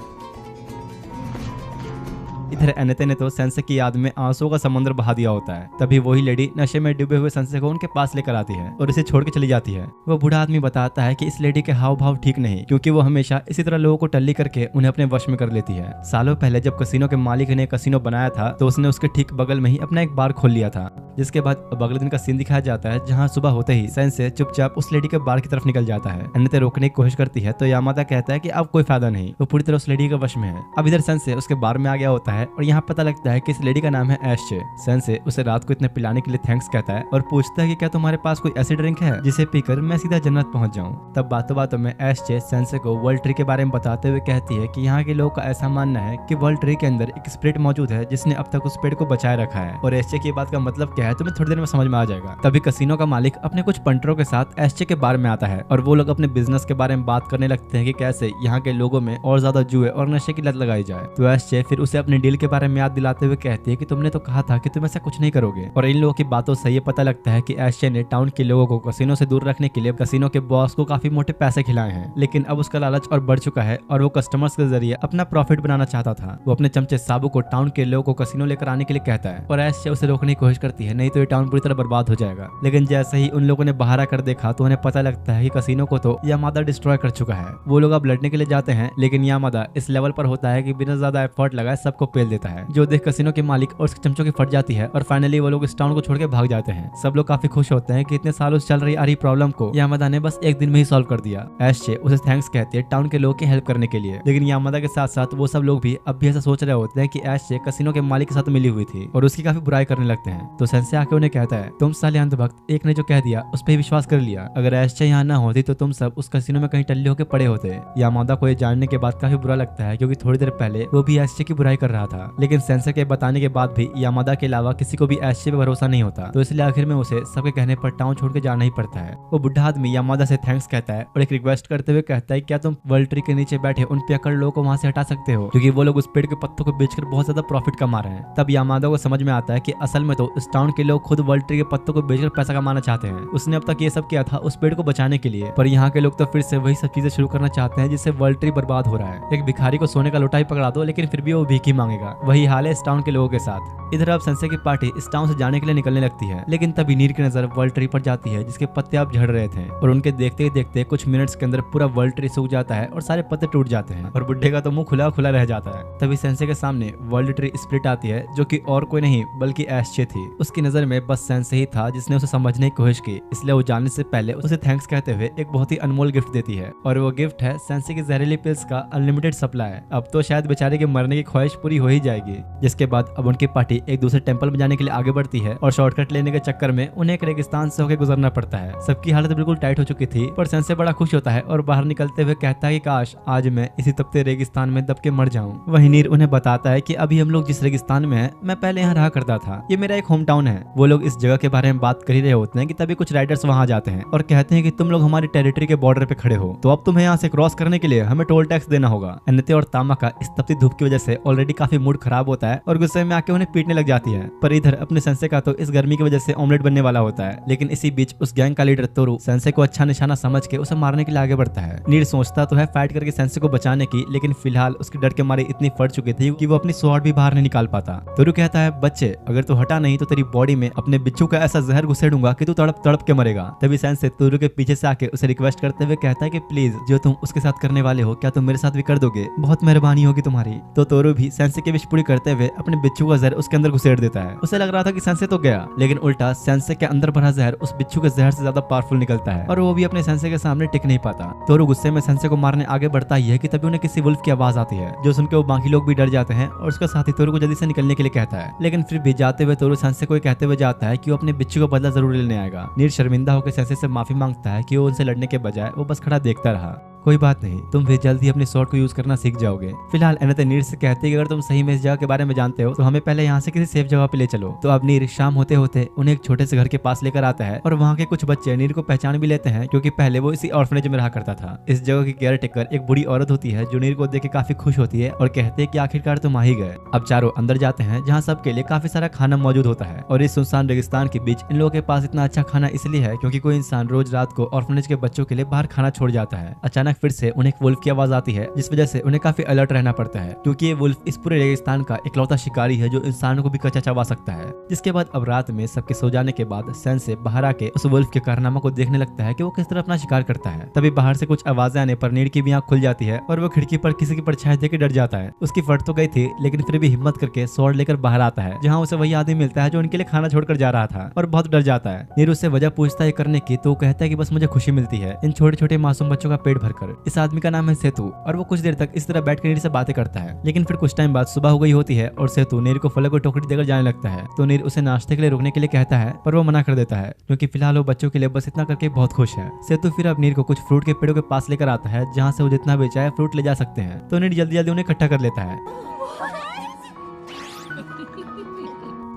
इधर एनेते ने तो सेंसे की याद में आंसुओं का समंदर बहा दिया होता है। तभी वही लेडी नशे में डूबे हुए सेंसे को उनके पास लेकर आती है और इसे छोड़ के चली जाती है। वो बूढ़ा आदमी बताता है कि इस लेडी के हाव भाव ठीक नहीं, क्योंकि वो हमेशा इसी तरह लोगों को टल्ली करके उन्हें अपने वश में कर लेती है। सालों पहले जब कसिनो के मालिक ने कसिनो बनाया था तो उसने उसके ठीक बगल में ही अपना एक बार खोल लिया था। जिसके बाद अब अगले दिन का सीन दिखाया जाता है जहाँ सुबह होते ही सेंसे चुपचाप उस लेडी के बार की तरफ निकल जाता है। एनेते रोकने की कोशिश करती है तो यामादा कहता है कि अब कोई फायदा नहीं, वो पूरी तरह उस लेडी के वश में है। अब इधर सेंसे उसके बार में आ गया होता है और यहाँ पता लगता है कि इस लेडी का नाम है एशचे। सेंसे उसे रात को इतने पिलाने के लिए थैंक्स कहता है और पूछता है कि क्या तुम्हारे पास कोई ऐसी ड्रिंक है जिसे पीकर मैं सीधा जन्नत पहुंच जाऊं। तब बातों बातों में एशचे सेंसे को वर्ल्ड ट्री के बारे में बताते हुए कहती है कि यहाँ के लोगों का ऐसा मानना है कि वर्ल्ड ट्री के अंदर एक स्पिरिट मौजूद है जिसने अब तक उस पेड़ को बचाए रखा है। और एशचे की बात का मतलब क्या है तुम्हें थोड़ी देर में समझ में आ जाएगा। तभी कसिनो का मालिक अपने कुछ पंटरों के साथ एशचे के बारे में आता है और वो लोग अपने बिजनेस के बारे में बात करने लगते हैं कि कैसे यहाँ के लोगों में और ज्यादा जुए और नशे की लत लगाई जाए। तो एशचे फिर उसे अपने डील के बारे में याद दिलाते हुए कहती है कि तुमने तो कहा था कि तुम ऐसा कुछ नहीं करोगे। और इन लोगों की बातों से ये पता लगता है कि एशचे ने टाउन के लोगों को कसिनो से दूर रखने के लिए कसिनो के बॉस को काफी मोटे पैसे खिलाए हैं, लेकिन अब उसका लालच और बढ़ चुका है और वो कस्टमर्स के जरिए अपना प्रॉफिट बनाना चाहता था। वो अपने चमचे साबू को टाउन के लोगों को कसिनो लेकर आने के लिए कहता है और एशचे उसे रोकने की कोशिश करती है, नहीं तो ये टाउन पूरी तरह बर्बाद हो जाएगा। लेकिन जैसे ही उन लोगों ने बाहर आकर देखा तो उन्हें पता लगता है कि कसिनो को तो यामादा डिस्ट्रॉय कर चुका है। वो लोग अब लड़ने के लिए जाते हैं, लेकिन यामादा इस लेवल पर होता है कि बिना ज्यादा एफर्ट लगाए सबको पेल देता है, जो देख कसिनो के मालिक और उसके चमचों की फट जाती है और फाइनली वो लोग इस टाउन को छोड़ के भाग जाते हैं। सब लोग काफी खुश होते हैं कि इतने सालों से चल रही आ रही प्रॉब्लम को यामादा ने बस एक दिन में ही सॉल्व कर दिया। एशचे उसे थैंक्स कहती है टाउन के लोगों की हेल्प करने के लिए, लेकिन यामादा के साथ साथ वो सब लोग भी अब भी ऐसा सोच रहे होते हैं कि एशचे कसिनो के मालिक के साथ मिली हुई थी और उसकी काफी बुराई करने लगते हैं। तो सेंसे आके उन्हें कहता है तुम साले अंधभक्त, एक ने जो कह दिया उस पर विश्वास कर लिया। अगर एशचे यहाँ ना होती तो तुम सब उस कसिनो में कहीं टल्ले होकर पड़े होते। यामादा को ये जानने के बाद काफी बुरा लगता है, क्योंकि थोड़ी देर पहले वो भी एशचे की बुराई कर रहा था। लेकिन सेंसे के बताने के बाद भी यामादा के अलावा किसी को भी एशचे पे भरोसा नहीं होता, तो इसलिए आखिर में उसे सबके कहने पर टाउन छोड़ के जाना ही पड़ता है। वो बुढ़ा आदमी यामादा से थैंक्स कहता है और एक रिक्वेस्ट करते हुए कहता है क्या तुम वर्ल्ड ट्री के नीचे बैठे उन पियक्कड़ लोगों को वहां से हटा सकते हो, क्योंकि वो लोग उस पेड़ के पत्तों को बेचकर बहुत ज्यादा प्रॉफिट कमा रहे हैं। तब यामादा को समझ में आता है कि असल में तो इस टाउन के लोग खुद वर्ल्ड ट्री के पत्तों को बेचकर पैसा कमाना चाहते हैं। उसने अब तक ये सब किया था उस पेड़ को बचाने के लिए, पर यहाँ के लोग तो फिर से वही सब चीजें शुरू करना चाहते हैं जिससे वर्ल्ड ट्री बर्बाद हो रहा है। एक भिखारी को सोने का लोटा ही पकड़ा दो, लेकिन फिर भी वो भीख ही मांगेगा। वही हाल है इस टाउन के लोगों के साथ। इधर अब सेंसे की पार्टी इस टाउन से जाने के लिए निकलने लगती है, लेकिन तभी नीर की नजर वर्ल्ड ट्री पर जाती है जिसके पत्ते अब झड़ रहे थे और उनके देखते ही देखते कुछ मिनट्स के अंदर पूरा वर्ल्ड ट्री सूख जाता है और सारे पत्ते टूट जाते हैं और बुड्ढे का तो मुंह खुला खुला रह जाता है। तभी सेंसे के सामने वर्ल्ड ट्री स्प्लिट आती है, जो कि और कोई नहीं बल्कि एशचे थी। उसकी नजर में बस सेंसे ही था जिसने उसे समझने की कोशिश की, इसलिए वो जाने से पहले उसे थैंक्स कहते हुए एक बहुत ही अनमोल गिफ्ट देती है और वो गिफ्ट है सेंसे की जहरीली पिल्स का अनलिमिटेड सप्लाई। अब तो शायद बेचारे के मरने की ख्वाहिश पूरी हो ही जाएगी। जिसके बाद अब उनकी पार्टी एक दूसरे टेंपल में जाने के लिए आगे बढ़ती है और शॉर्टकट लेने के चक्कर में उन्हें एक रेगिस्तान से होकर गुजरना पड़ता है। सबकी हालत बिल्कुल टाइट हो चुकी थी, पर सेंसे बड़ा खुश होता है और बाहर निकलते हुए कहता है कि काश आज मैं इसी तपते रेगिस्तान में दब के मर जाऊं। वहीं नीर उन्हें बताता है कि अभी हम लोग जिस रेगिस्तान में हैं, मैं पहले यहाँ रहा करता था, ये मेरा एक होम टाउन है। वो लोग इस जगह के बारे में बात कर ही रहे होते हैं कि तभी कुछ राइडर्स वहाँ जाते हैं और कहते हैं कि तुम लोग हमारी टेरिटरी के बॉर्डर पे खड़े हो, तो अब तुम्हें यहाँ से क्रॉस करने के लिए हमें टोल टैक्स देना होगा। एनेते और तामा का इस तपती धूप की वजह से ऑलरेडी काफी मूड खराब होता है और गुस्से में आके उन्हें पीटने लग जाती है। पर इधर अपने सेंसे का तो इस गर्मी की वजह से ऑमलेट बनने वाला होता है, लेकिन इसी बीच उस गैंग का लीडर तोरू सेंसे को अच्छा निशाना समझ के उसे मारने के लिए आगे बढ़ता है। नीर सोचता तो है फाइट करके सेंसे को बचाने की, लेकिन फिलहाल उसके डर के मारे इतनी फट चुकी थी कि वो अपनी स्वॉर्ड भी बाहर नहीं निकाल पाता। तोरू कहता है बच्चे अगर तू हटा नहीं तो तेरी बॉडी में अपने बिच्छू का ऐसा जहर घुसेड़ूंगा कि तू तड़प तड़प के मरेगा। तभी सेंसे तोरू के पीछे से आके उसे रिक्वेस्ट करते हुए कहता है कि प्लीज जो तुम उसके साथ करने वाले हो क्या तुम मेरे साथ भी कर दोगे, बहुत मेहरबानी होगी तुम्हारी। तो तोरू भी सेंसे की विश पूरी करते हुए अपने बिच्छू का जहर उसके अंदर घुसेड़ देता है। उसे लग रहा था कि सेंसे तो गया, लेकिन उल्टा सेंसे के अंदर भरा जहर उस बिच्छू के जहर से ज्यादा पावरफुल निकलता है और वो भी अपने सेंसे के सामने टिक नहीं पाता। तोरू गुस्से में सेंसे को मारने आगे बढ़ता ही है कि तभी उन्हें किसी वुल्फ की आवाज आती है, जो सुनकर वो बाकी लोग भी डर जाते हैं और उसका साथी तोरू को जल्दी से निकलने के लिए कहता है। लेकिन फिर भी जाते हुए तोरू सेंसे को कहते हुए जाता है कि वो अपने बिच्छू का बदला जरूर लेने आएगा। नीर शर्मिंदा होकर सेंसे से माफी मांगता है कि वो उनसे लड़ने के बजाय वो बस खड़ा देखता रहा। कोई बात नहीं, तुम भी जल्द ही अपने स्वॉर्ड को यूज करना सीख जाओगे। फिलहाल एनेते नीर से कहती है कि अगर तुम सही में इस जगह के बारे में जानते हो तो हमें पहले यहाँ से किसी सेफ जगह पे ले चलो। तो अब नीर शाम होते होते उन्हें एक छोटे से घर के पास लेकर आता है और वहाँ के कुछ बच्चे नीर को पहचान भी लेते हैं, क्योंकि पहले वो इसी ऑर्फनेज में रहा करता था। इस जगह की केयर टेकर एक बुढ़ी औरत होती है जो नीर को देख के काफी खुश होती है और कहती है कि आखिरकार तुम आ ही गए। अब चारों अंदर जाते हैं जहाँ सबके लिए काफी सारा खाना मौजूद होता है और इस सुनसान रेगिस्तान के बीच इन लोगों के पास इतना अच्छा खाना इसलिए है क्योंकि कोई इंसान रोज रात को ऑर्फनेज के बच्चों के लिए बाहर खाना छोड़ जाता है। अचानक अचानक फिर से उन्हें एक वुल्फ की आवाज आती है, जिस वजह से उन्हें काफी अलर्ट रहना पड़ता है क्योंकि ये वुल्फ इस पूरे रेगिस्तान का इकलौता शिकारी है जो इंसानों को भी कच्चा चबा सकता है। जिसके बाद अब रात में सबके सो जाने के बाद सैंसे बाहर आके उस वुल्फ के कारनामा को देखने लगता है कि वो किस तरह अपना शिकार करता है। तभी बाहर से कुछ आवाजें आने पर नीर की भी आंख खुल जाती है और वो खिड़की पर किसी की परछाई देख के डर जाता है। उसकी फट तो गई थी लेकिन फिर भी हिम्मत करके स्वॉर्ड लेकर बाहर आता है, जहाँ उसे वही आदमी मिलता है जो उनके लिए खाना छोड़कर जा रहा था और बहुत डर जाता है। नीर उससे वजह पूछता है करने की, तो वो कहता है कि बस मुझे खुशी मिलती है इन छोटे छोटे मासूम बच्चों का पेट भरकर। इस आदमी का नाम है सेतु और वो कुछ देर तक इस तरह बैठकर नीर से बातें करता है। लेकिन फिर कुछ टाइम बाद सुबह हो गई होती है और सेतु नीर को फलों को टोकरी देकर जाने लगता है। तो नीर उसे नाश्ते के लिए रुकने के लिए कहता है पर वो मना कर देता है क्योंकि फिलहाल वो बच्चों के लिए बस इतना करके बहुत खुश है। सेतु फिर अब नीर को कुछ फ्रूट के पेड़ों के पास लेकर आता है जहाँ से वो जितना भी चाहे फ्रूट ले जा सकते हैं। तो नीर जल्दी जल्दी उन्हें इकट्ठा कर लेता है।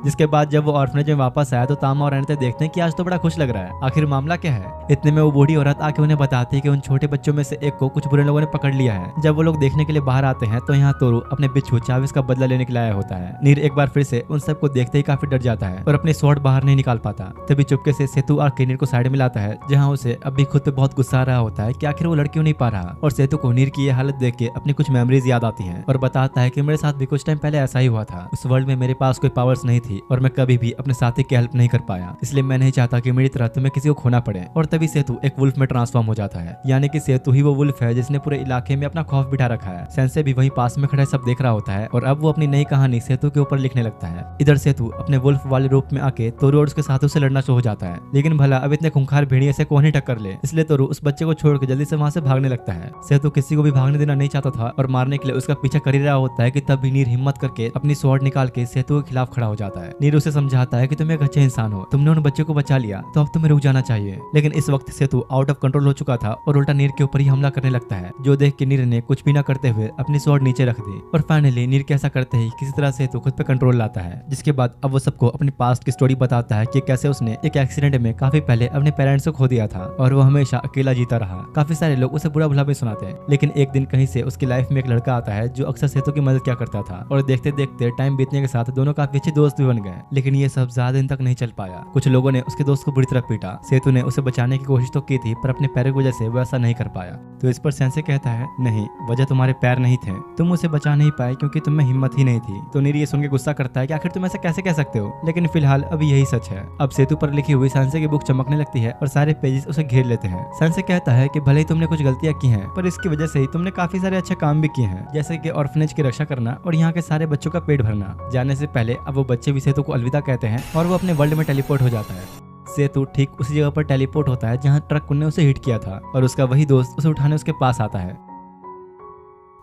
जिसके बाद जब वो ऑर्फनेज में वापस आया तो तामा और अनिता देखते हैं कि आज तो बड़ा खुश लग रहा है, आखिर मामला क्या है। इतने में वो बूढ़ी औरत आके उन्हें बताती है कि उन छोटे बच्चों में से एक को कुछ बुरे लोगों ने पकड़ लिया है। जब वो लोग देखने के लिए बाहर आते हैं तो यहाँ तोरू अपने बिच्छू चाविस का बदला लेने के लिए आया होता है। नीर एक बार फिर से उन सबको देखते ही काफी डर जाता है और अपने स्वॉर्ड बाहर नहीं निकाल पाता। तभी चुपके से सेतु आके नीर को साइड में लाता है, जहाँ उसे अभी खुद पे बहुत गुस्सा आ रहा होता है कि आखिर वो लड़की नहीं पा रहा। और सेतु को नीर की ये हालत देख के अपनी कुछ मेमोरीज याद आती है और बताता है कि मेरे साथ भी कुछ टाइम पहले ऐसा ही हुआ था। उस वर्ल्ड में मेरे पास कोई पावर्स नहीं थी और मैं कभी भी अपने साथी की हेल्प नहीं कर पाया, इसलिए मैं नहीं चाहता कि मेरी तरह तुम्हें किसी को खोना पड़े। और तभी सेतु एक वुल्फ में ट्रांसफॉर्म हो जाता है, यानी कि सेतु ही वो वुल्फ है जिसने पूरे इलाके में अपना खौफ बिठा रखा है। सेंसे भी वहीं पास में खड़ा सब देख रहा होता है और अब वो अपनी नई कहानी सेतु के ऊपर लिखने लगता है। इधर सेतु अपने वुल्फ वाले रूप में आके तोरू और उसके साथों से लड़ना शुरू हो जाता है, लेकिन भला अब इतने खूंखार भेड़िए से कौन ही टक्कर ले, इसलिए तोरू उस बच्चे को छोड़कर जल्दी से वहां से भागने लगता है। सेतु किसी को भी भागने देना नहीं चाहता था और मारने के लिए उसका पीछा कर ही रहा होता है कि तब भी नीर हिम्मत करके अपनी स्वॉर्ड निकाल के सेतु के खिलाफ खड़ा हो जाता है। नीर उसे समझाता है कि तुम एक अच्छे इंसान हो, तुमने उन बच्चों को बचा लिया तो अब तुम्हें रुक जाना चाहिए। लेकिन इस वक्त सेतु आउट ऑफ कंट्रोल हो चुका था और उल्टा नीर के ऊपर ही हमला करने लगता है, जो देख के नीर ने कुछ भी न करते हुए अपनी स्वॉर्ड नीचे रख दी। और फाइनली नीर कैसा करते ही किसी तरह सेतु खुद पे कंट्रोल लाता है। जिसके बाद अब वो सबको अपनी पास्ट की स्टोरी बताता है कि कैसे उसने एक एक्सीडेंट में काफी पहले अपने पेरेंट्स को खो दिया था और वो हमेशा अकेला जीता रहा। काफी सारे लोग उसे बुरा भला भी सुनाते हैं, लेकिन एक दिन कहीं से उसकी लाइफ में एक लड़का आता है जो अक्सर सेतु की मदद क्या करता था और देखते देखते टाइम बीतने के साथ दोनों काफी अच्छे दोस्त भी बन गए। लेकिन ये सब ज्यादा दिन तक नहीं चल पाया, कुछ लोगों ने उसके दोस्त को बुरी तरह पीटा। सेतु ने उसे बचाने की कोशिश तो की थी पर अपने पैरों की वजह से वो ऐसा नहीं कर पाया। तो इस पर सेंसे कहता है नहीं, वजह तुम्हारे पैर नहीं थे, तुम उसे बचा नहीं पाए क्योंकि तुम में हिम्मत ही नहीं थी। तो नीर ये सुन के गुस्सा करता है कि आखिर तुम ऐसा कैसे कह सकते हो, लेकिन फिलहाल अभी यही सच है। अब सेतु पर लिखी हुई सेंसे की बुक चमकने लगती है और सारे पेजेस उसे घेर लेते हैं। सेंसे कहता है कि भले ही तुमने कुछ गलतियां की हैं पर इसकी वजह से ही तुमने काफी सारे अच्छे काम भी किए हैं, जैसे कि ऑर्फनेज की रक्षा करना और यहाँ के सारे बच्चों का पेट भरना। जाने से पहले अब वो बच्चे भी सेतु को अलविदा कहते हैं और वो अपने वर्ल्ड में टेलीपोर्ट हो जाता है। सेतु ठीक उसी जगह पर टेलीपोर्ट होता है जहां ट्रक ने उसे हिट किया था और उसका वही दोस्त उसे उठाने उसके पास आता है।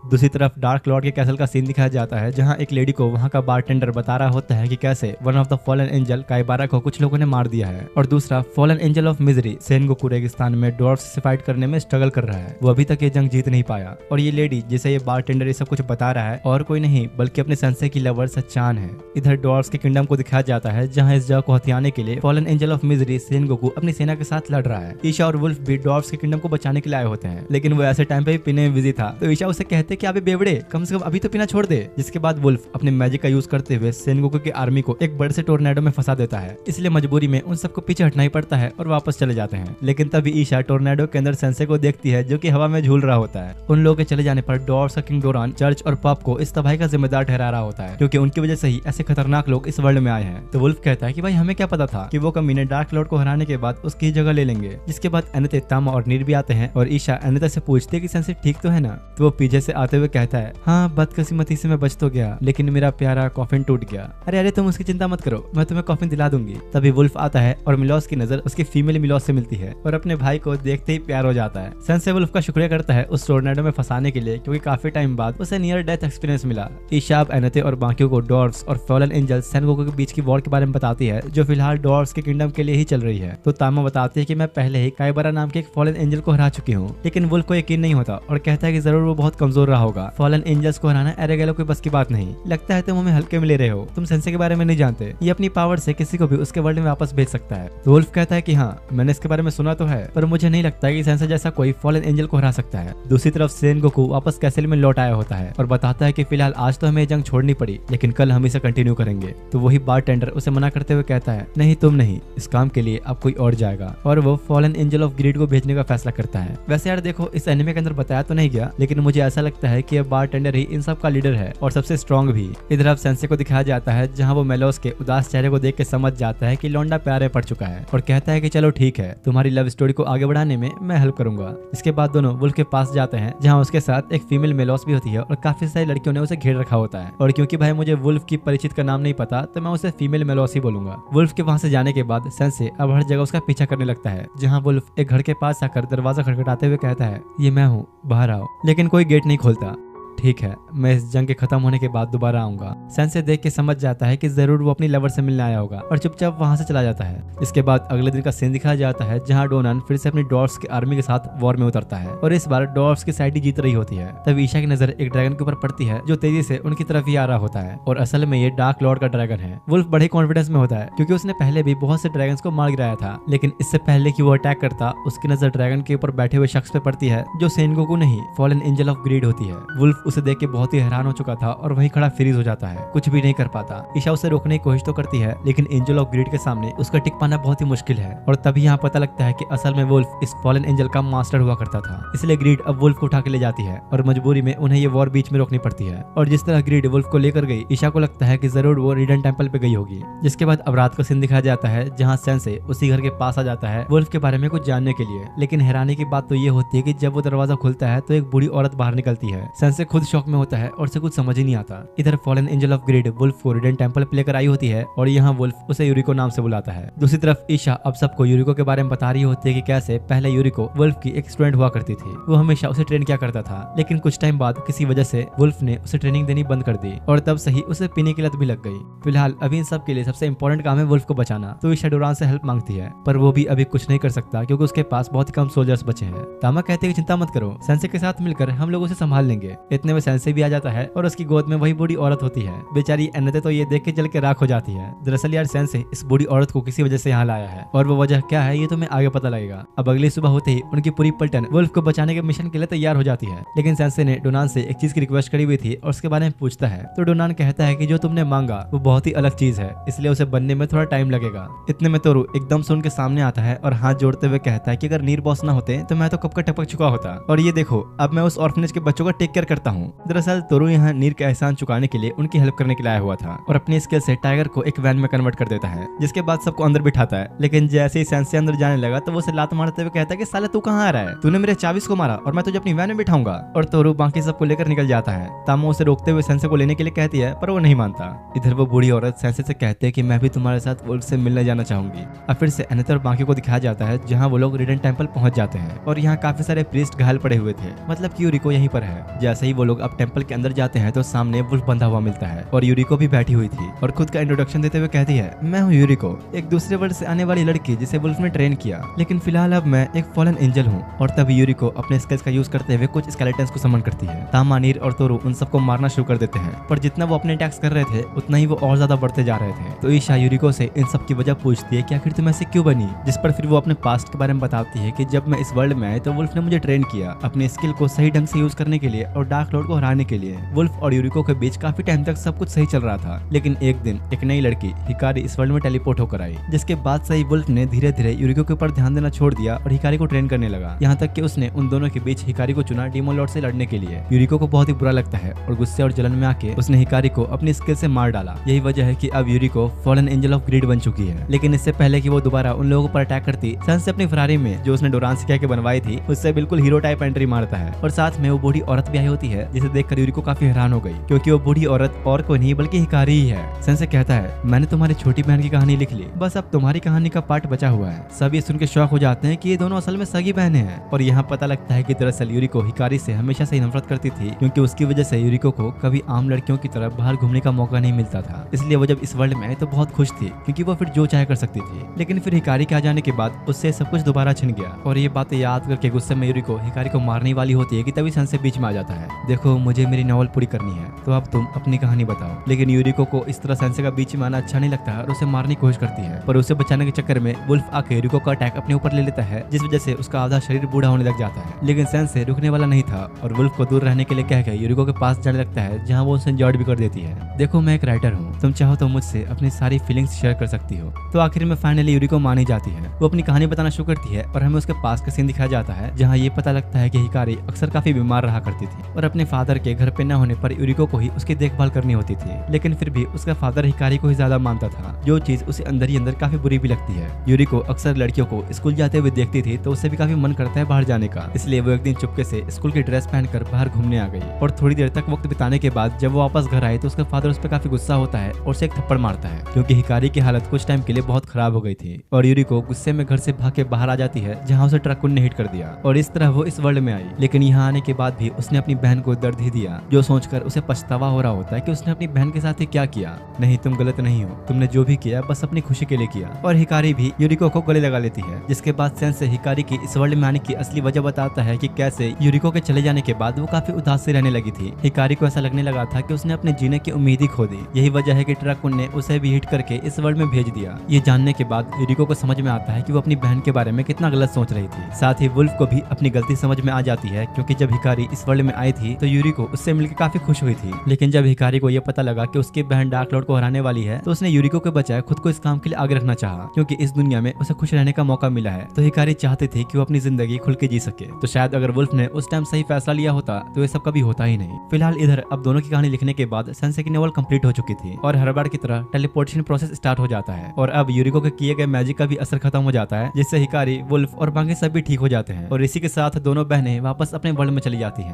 दूसरी तरफ डार्क लॉर्ड के कैसल का सीन दिखाया जाता है, जहां एक लेडी को वहां का बारटेंडर बता रहा होता है कि कैसे one of the fallen angel Kaibara को कुछ लोगों ने मार दिया है और दूसरा fallen angel of misery Sengoku रेगिस्तान में ड्वार्फ्स से फाइट करने में स्ट्रगल कर रहा है। वो अभी तक ये जंग जीत नहीं पाया और ये लेडी जिसे ये बारटेंडर ये सब कुछ बता रहा है और कोई नहीं बल्कि अपने सेंसे की लवर सच्चान है। इधर ड्वार्फ्स के किंगडम को दिखाया जाता है, जहाँ इस जगह को हथियाने के लिए fallen angel of misery Sengoku अपनी सेना के साथ लड़ रहा है। ईशा और वुल्फ भी ड्वार्फ्स के किंगडम को बचाने के लिए आए होते हैं, लेकिन वो ऐसे टाइम पे भी पीने में बिजी था। तो ईशा उसे कहते कि अबे बेवड़े, कम से कम अभी तो पीना छोड़ दे। जिसके बाद वुल्फ अपने मैजिक का यूज करते हुए सेनगोकू की आर्मी को एक बड़े से टोर्नेडो में फंसा देता है, इसलिए मजबूरी में उन सबको पीछे हटना ही पड़ता है और वापस चले जाते हैं। लेकिन तभी ईशा टोर्नेडो के अंदर सेंसे को देखती है जो कि हवा में झूल रहा होता है। उन लोगों के चले जाने पर ड्वार्फ्स का किंग डोरान चर्च और पॉप को इस तबाही का जिम्मेदार ठहरा रहा होता है, क्योंकि उनकी वजह से ही ऐसे खतरनाक लोग इस वर्ल्ड में आए हैं। तो वुल्फ कहता है कि भाई हमें क्या पता था कि वो कमीने डार्क लॉर्ड को हराने के बाद उसकी जगह ले लेंगे। जिसके बाद अनिते, तामा और नीर भी आते हैं और ईशा अनिता से पूछती है कि सेंसे ठीक तो है ना। तो वो पीछे से आते हुए कहता है हाँ, बदकिस्मती से मैं बच तो गया लेकिन मेरा प्यारा कॉफिन टूट गया। अरे अरे तुम उसकी चिंता मत करो, मैं तुम्हें कॉफिन दिला दूंगी। तभी वुल्फ आता है और मिलोस की नजर उसकी फीमेल मिलोस से मिलती है और अपने भाई को देखते ही प्यार हो जाता है। सेंसे वुल्फ का शुक्रिया करता है उस टोर्नेडो में फंसाने के लिए, क्योंकि काफी टाइम बाद उसे नियर डेथ एक्सपीरियंस मिला। ईशा अब अनिते और बाकियों को ड्वार्फ्स और फॉलन एंजल सेनगोकू के बीच की वॉर के बारे में बताती है, जो फिलहाल ड्वार्फ्स के किंगडम के लिए ही चल रही है। तो तामा बताती है कि मैं पहले ही काइबारा नाम के एक फॉलन एंजल को हरा चुकी हूँ, लेकिन वुल्फ को यकीन नहीं होता और कहता है कि जरूर वो बहुत कमजोर रहा होगा। फॉलन एंजल्स को हराना एरेगेलो की बस की बात नहीं। लगता है तुम हमें हल्के में ले रहे हो, तुम सेंसे के बारे में नहीं जानते। ये अपनी पावर से किसी को भी उसके वर्ल्ड में वापस भेज सकता है। तो वुल्फ कहता है कि हाँ, मैंने इसके बारे में सुना तो है, पर मुझे नहीं लगता कि सेंसे जैसा कोई फॉलन एंजल को हरा सकता है। दूसरी तरफ सेनगोकू वापस कैसल में लौट आया होता है और बताता है कि फिलहाल आज तो हमें जंग छोड़नी पड़ी, लेकिन कल हम इसे कंटिन्यू करेंगे। तो वही बारटेंडर उसे मना करते हुए कहता है, नहीं तुम नहीं, इस काम के लिए अब कोई और जाएगा। और वो फॉलन एंजल ऑफ ग्रीड को भेजने का फैसला करता है। वैसे यार देखो, इस एनिमे के अंदर बताया तो नहीं गया, लेकिन मुझे ऐसा लगता है कि अब बारटेंडर ही इन सब का लीडर है और सबसे स्ट्रॉन्ग भी। इधर अब सेंसे को दिखाया जाता है जहाँ वो मेलोस के उदास चेहरे को देख के समझ जाता है कि लौंडा प्यारे पड़ चुका है और कहता है कि चलो ठीक है, तुम्हारी लव स्टोरी को आगे बढ़ाने में मैं हेल्प करूंगा। इसके बाद दोनों वुल्फ के पास जाते हैं जहाँ उसके साथ एक फीमेल मेलोस भी होती है और काफी सारी लड़कियों ने उसे घेर रखा होता है। और क्योंकि भाई मुझे वुल्फ की परिचित का नाम नहीं पता, तो मैं उसे फीमेल मेलोस ही बोलूंगा। वुल्फ के वहां से जाने के बाद सेंसे अब हर जगह उसका पीछा करने लगता है, जहाँ वुल्फ एक घर के पास आकर दरवाजा खटखटाते हुए कहता है, ये मैं हूँ, बाहर आओ। लेकिन कोई गेट नहीं खोलता। ठीक है, मैं इस जंग के खत्म होने के बाद दोबारा आऊंगा। सेंसे देख के समझ जाता है कि जरूर वो अपनी लवर से मिलने आया होगा और चुपचाप वहां से चला जाता है। इसके बाद अगले दिन का सीन दिखाया जाता है जहां डोनान फिर से अपनी डॉर्फ्स की आर्मी के साथ वॉर में उतरता है और इस बार डॉर्फ्स की साइड ही जीत रही होती है। तब ईशा की नजर एक ड्रैगन के ऊपर पड़ती है जो तेजी से उनकी तरफ ही आ रहा होता है और असल में ये डार्क लॉर्ड का ड्रैगन है। वुल्फ बड़े कॉन्फिडेंस में होता है क्योंकि उसने पहले भी बहुत से ड्रैगन्स को मार गिराया था, लेकिन इससे पहले कि वो अटैक करता उसकी नजर ड्रैगन के ऊपर बैठे हुए शख्स पे पड़ती है जो सेनगोकू नहीं, फॉलन एंजल ऑफ ग्रीड होती है। वुल्फ उसे देख के बहुत ही हैरान हो चुका था और वहीं खड़ा फ्रीज हो जाता है, कुछ भी नहीं कर पाता। ईशा उसे रोकने की कोशिश तो करती है, लेकिन एंजल ऑफ ग्रीड के सामने उसका टिक पाना बहुत ही मुश्किल है। और तभी यहाँ पता लगता है कि असल में वुल्फ इस फॉलन एंजल का मास्टर हुआ करता था, इसलिए ग्रीड अब वुल्फ को उठा के ले जाती है और मजबूरी में उन्हें ये वॉर बीच में रोकनी पड़ती है। और जिस तरह ग्रीड वुल्फ को लेकर गई, ईशा को लगता है कि जरूर वो रिडन टेंपल पे गई होगी। जिसके बाद अब रात का सीन दिखाया जाता है जहाँ सेंसे उसी घर के पास आ जाता है वुल्फ के बारे में कुछ जानने के लिए। लेकिन हैरानी की बात तो ये होती है कि जब वो दरवाजा खुलता है तो एक बूढ़ी औरत बाहर निकलती है। सेंसे खुद शॉक में होता है और उसे कुछ समझ ही नहीं आता। इधर fallen angel of greed wolf को रिडन टेंपल पे लेकर आई होती है और यहाँ वुल्फ उसे यूरिको नाम से बुलाता है। दूसरी तरफ ईशा अब सबको यूरिको के बारे में बता रही होती है कि कैसे पहले यूरिको वुल्फ की एक स्टूडेंट हुआ करती थी। वो हमेशा उसे ट्रेन किया करता था, लेकिन कुछ टाइम बाद किसी वजह से वुल्फ ने उसे ट्रेनिंग देनी बंद कर दी और तब से ही उसे पीने की लत भी लग गई। फिलहाल अभी इन सब के लिए सबसे इंपॉर्टेंट काम है वुल्फ को बचाना, तो ईशा डोरान से हेल्प मांगती है, पर वो भी अभी कुछ नहीं कर सकता क्योंकि उसके पास बहुत ही कम सोल्जर्स बचे हैं। तामा कहते हैं कि चिंता मत करो, सेंसे के साथ मिलकर हम लोग उसे संभाल लेंगे। इतने में सेंसे भी आ जाता है और उसकी गोद में वही बूढ़ी औरत होती है। बेचारी एनते तो ये देख के जल के राख हो जाती है। दरअसल यार सेंसे इस बूढ़ी औरत को किसी वजह से यहाँ लाया है और वो वजह क्या है ये तो मैं आगे पता लगेगा। अब अगली सुबह होते ही उनकी पूरी पलटन वुल्फ को बचाने के मिशन के लिए तैयार हो जाती है, लेकिन सेंसे ने डोनान से एक चीज की रिक्वेस्ट करी हुई थी और उसके बारे में पूछता है। तो डोनान कहता है कि जो तुमने मांगा वो बहुत ही अलग चीज है, इसलिए उसे बनने में थोड़ा टाइम लगेगा। इतने में तोरू एकदम से उनके सामने आता है और हाथ जोड़ते हुए कहता है कि अगर नीर बॉस ना होते तो मैं तो कब का टपक चुका होता, और ये देखो अब मैं उस ऑर्फनेज के बच्चों का टेक केयर करता हूँ। दरअसल तोरू यहाँ नीर का एहसान चुकाने के लिए उनकी हेल्प करने के लिए आया हुआ था और अपनी स्किल से टाइगर को एक वैन में कन्वर्ट कर देता है, जिसके बाद सबको अंदर बिठाता है। लेकिन जैसे ही सेंसे अंदर जाने लगा तो वो उसे लात मारते हुए कहता है कि साले तू कहाँ आ रहा है, तूने मेरे चाबीस को मारा और मैं तुझे अपनी वैन में बिठाऊंगा। और तोरू बाकी सबको लेकर निकल जाता है। तामो उसे रोकते हुए सेंसे को लेने के लिए कहती है, पर वो नहीं मानता। इधर वो बूढ़ी औरत सेंसे से कहती है कि मैं भी तुम्हारे साथ वुल्फ से मिलने जाना चाहूंगी। अब फिर से एनेते और बाकी को दिखाया जाता है जहाँ वो लोग रिडन टेंपल पहुंच जाते हैं और यहाँ काफी सारे प्रीस्ट घायल पड़े हुए थे, मतलब कि यूरिको यहीं पर है। जैसे ही वो लोग अब टेंपल के अंदर जाते हैं तो सामने वुल्फ बंधा हुआ मिलता है और यूरिको भी बैठी हुई थी और खुद का इंट्रोडक्शन देते हुए कहती है, मैं हूँ यूरिको, एक दूसरे वर्ल्ड से आने वाली लड़की जिसे वुल्फ ने ट्रेन किया, लेकिन फिलहाल अब मैं एक फॉलन एंजल हूँ। और तभी यूरिको अपने स्किल्स का यूज करते हुए कुछ स्केलेटन्स को समन करती है। तामा, नीर और तोरू उन सबको मारना शुरू कर देते हैं, पर जितना वो अपने अटैक्स कर रहे थे उतना ही वो और ज्यादा बढ़ते जा रहे थे। तो ईशा यूरिको से इन सब की वजह पूछती है कि आखिर तुम ऐसे क्यों बनी, जिस पर फिर वो अपने पास्ट के बारे में बताती है कि जब मैं इस वर्ल्ड में आई तो वुल्फ ने मुझे ट्रेन किया अपने स्किल को सही ढंग से यूज करने के लिए और डार्क लॉर्ड को हराने के लिए। वुल्फ और यूरिको के बीच काफी टाइम तक सब कुछ सही चल रहा था, लेकिन एक दिन एक नई लड़की हिकारी इस वर्ल्ड में टेलीपोर्ट होकर आई, जिसके बाद से ही वुल्फ ने धीरे धीरे यूरिको के ऊपर ध्यान देना छोड़ दिया और हिकारी को ट्रेन करने लगा। यहाँ तक कि उसने उन दोनों के बीच हिकारी को चुना डीमन लॉर्ड से लड़ने के लिए। यूरिको को बहुत ही बुरा लगता है और गुस्से और जलन में आके उसने हिकारी को अपनी स्किल से मार डाला। यही वजह है कि अब यूरिको फॉलन एंजल ऑफ ग्रीड बन चुकी है। लेकिन इससे पहले कि वो दोबारा उन लोगों पर अटैक करती, सेंसे अपनी फरारी में जो उसने डोरान से कह के बनवाई थी उससे बिल्कुल हीरो टाइप एंट्री मारता है और साथ में वो बूढ़ी औरत भी आई होती है, जिसे देखकर यूरिको काफी हैरान हो गई क्योंकि वो बूढ़ी औरत और कोई नहीं बल्कि हिकारी ही है। सेंसे कहता है, मैंने तुम्हारी छोटी बहन की कहानी लिख ली, बस अब तुम्हारी कहानी का पार्ट बचा हुआ है। सभी सुन के शौक हो जाते हैं कि ये दोनों असल में सगी बहनें हैं और यहाँ पता लगता है कि दरअसल यूरिको हिकारी से हमेशा से नफरत करती थी क्योंकि उसकी वजह से यूरिको को कभी आम लड़कियों की तरह बाहर घूमने का मौका नहीं मिलता था। इसलिए वो जब इस वर्ल्ड में आई तो बहुत खुश थी क्योंकि वो फिर जो चाहे कर सकती थी। लेकिन फिर हिकारी के आ जाने के बाद उससे सब कुछ दोबारा छिन गया और ये बातें याद करके गुस्से में यूरिको हिकारी को मारने वाली होती है कि तभी सेंसे बीच में आ जाता है। देखो मुझे मेरी नॉवल पूरी करनी है, तो अब तुम अपनी कहानी बताओ। लेकिन यूरिको को इस तरह सेंसे का बीच में आना अच्छा नहीं लगता और उसे मारने की कोशिश करती है, पर उसे बचाने के चक्कर में वुल्फ आके यूरिको का अटैक अपने ऊपर ले लेता है, जिस वजह से उसका आधा शरीर बूढ़ा होने लग जाता है। लेकिन सेंसे रुकने वाला नहीं था और वुल्फ को दूर रहने के लिए कहकर यूरिको के पास जाने लगता है, जहाँ वो उसे इंजर्ड भी कर देती है। देखो मैं एक राइटर हूँ, तुम चाहो तो मुझसे अपनी सारी फीलिंग्स शेयर कर सकती हो। तो आखिर में फाइनली यूरिको मान ही जाती है। वो अपनी कहानी बताना शुरू करती है और हमें उसके पास का सीन दिखाया जाता है, जहाँ ये पता लगता है कि हिकारी अक्सर काफी बीमार रहा करती थी और अपने फादर के घर पे न होने पर यूरिको को ही उसकी देखभाल करनी होती थी। लेकिन फिर भी उसका फादर हिकारी को ही ज्यादा मानता था, जो चीज उसे अंदर ही अंदर काफी बुरी भी लगती है। यूरिको अक्सर लड़कियों को स्कूल जाते हुए देखती थी, तो उसे भी काफी मन करता है बाहर जाने का। इसलिए वो एक दिन चुपके से स्कूल की ड्रेस पहनकर बाहर घूमने आ गई और थोड़ी देर तक वक्त बिताने के बाद जब वो वापस घर आई तो उसका फादर उस पर काफी गुस्सा होता है और उसे एक थप्पड़ मारता है, क्योंकि हिकारी की हालत कुछ टाइम के लिए बहुत खराब हो गई थी। और यूरिको गुस्से में घर से भाग के बाहर आ जाती है, जहाँ उसे ट्रकुन ने हिट कर दिया और इस तरह वो इस वर्ल्ड में आई। लेकिन यहाँ आने के बाद भी उसने अपनी बहन को दर्द ही दिया, जो सोचकर उसे पछतावा हो रहा होता है कि उसने अपनी बहन के साथ ही क्या किया। नहीं, तुम गलत नहीं हो, तुमने जो भी किया बस अपनी खुशी के लिए किया। और हिकारी भी यूरिको को गले लगा लेती है, जिसके बाद सेंसे हिकारी की इस वर्ल्ड में आने की असली वजह बताता है कि कैसे यूरिको के चले जाने के बाद वो काफी उदास से रहने लगी थी। हिकारी को ऐसा लगने लगा था कि उसने अपने जीने की उम्मीद ही खो दी। यही वजह है कि ट्रकुन ने उसे भी हिट करके इस वर्ल्ड में भेज दिया। ये जानने के बाद यूरिको को समझ में आता है कि वो अपनी बहन के बारे में कितना गलत सोच रही थी। साथ ही वुल्फ को भी अपनी गलती समझ में आ जाती है, क्योंकि जब हिकारी इस वर्ल्ड में आई थी तो यूरिको उससे मिलकर काफी खुश हुई थी। लेकिन जब हिकारी को यह पता लगा कि उसकी बहन डार्क लॉर्ड को हराने वाली है, तो उसने यूरिको के बजाय खुद को इस काम के लिए आगे रखना चाहा, क्योंकि इस दुनिया में उसे खुश रहने का मौका मिला है। तो हिकारी चाहती थी कि वो अपनी जिंदगी खुल के जी सके। तो शायद अगर वुल्फ ने उस टाइम सही फैसला लिया होता तो ये सब कभी होता ही नहीं। फिलहाल इधर अब दोनों की कहानी लिखने के बाद सेंसे की नॉवल कंप्लीट हो चुकी थी और हर बार की तरह टेलीपोर्टेशन प्रोसेस स्टार्ट हो जाता है और अब यूरिको के किए गए मैजिक का भी असर खत्म हो जाता है, जिससे हिकारी, वुल्फ और बाकी सब भी ठीक हो जाते हैं और इसी के साथ दोनों बहनें वापस अपने वर्ल्ड में चली जाती हैं।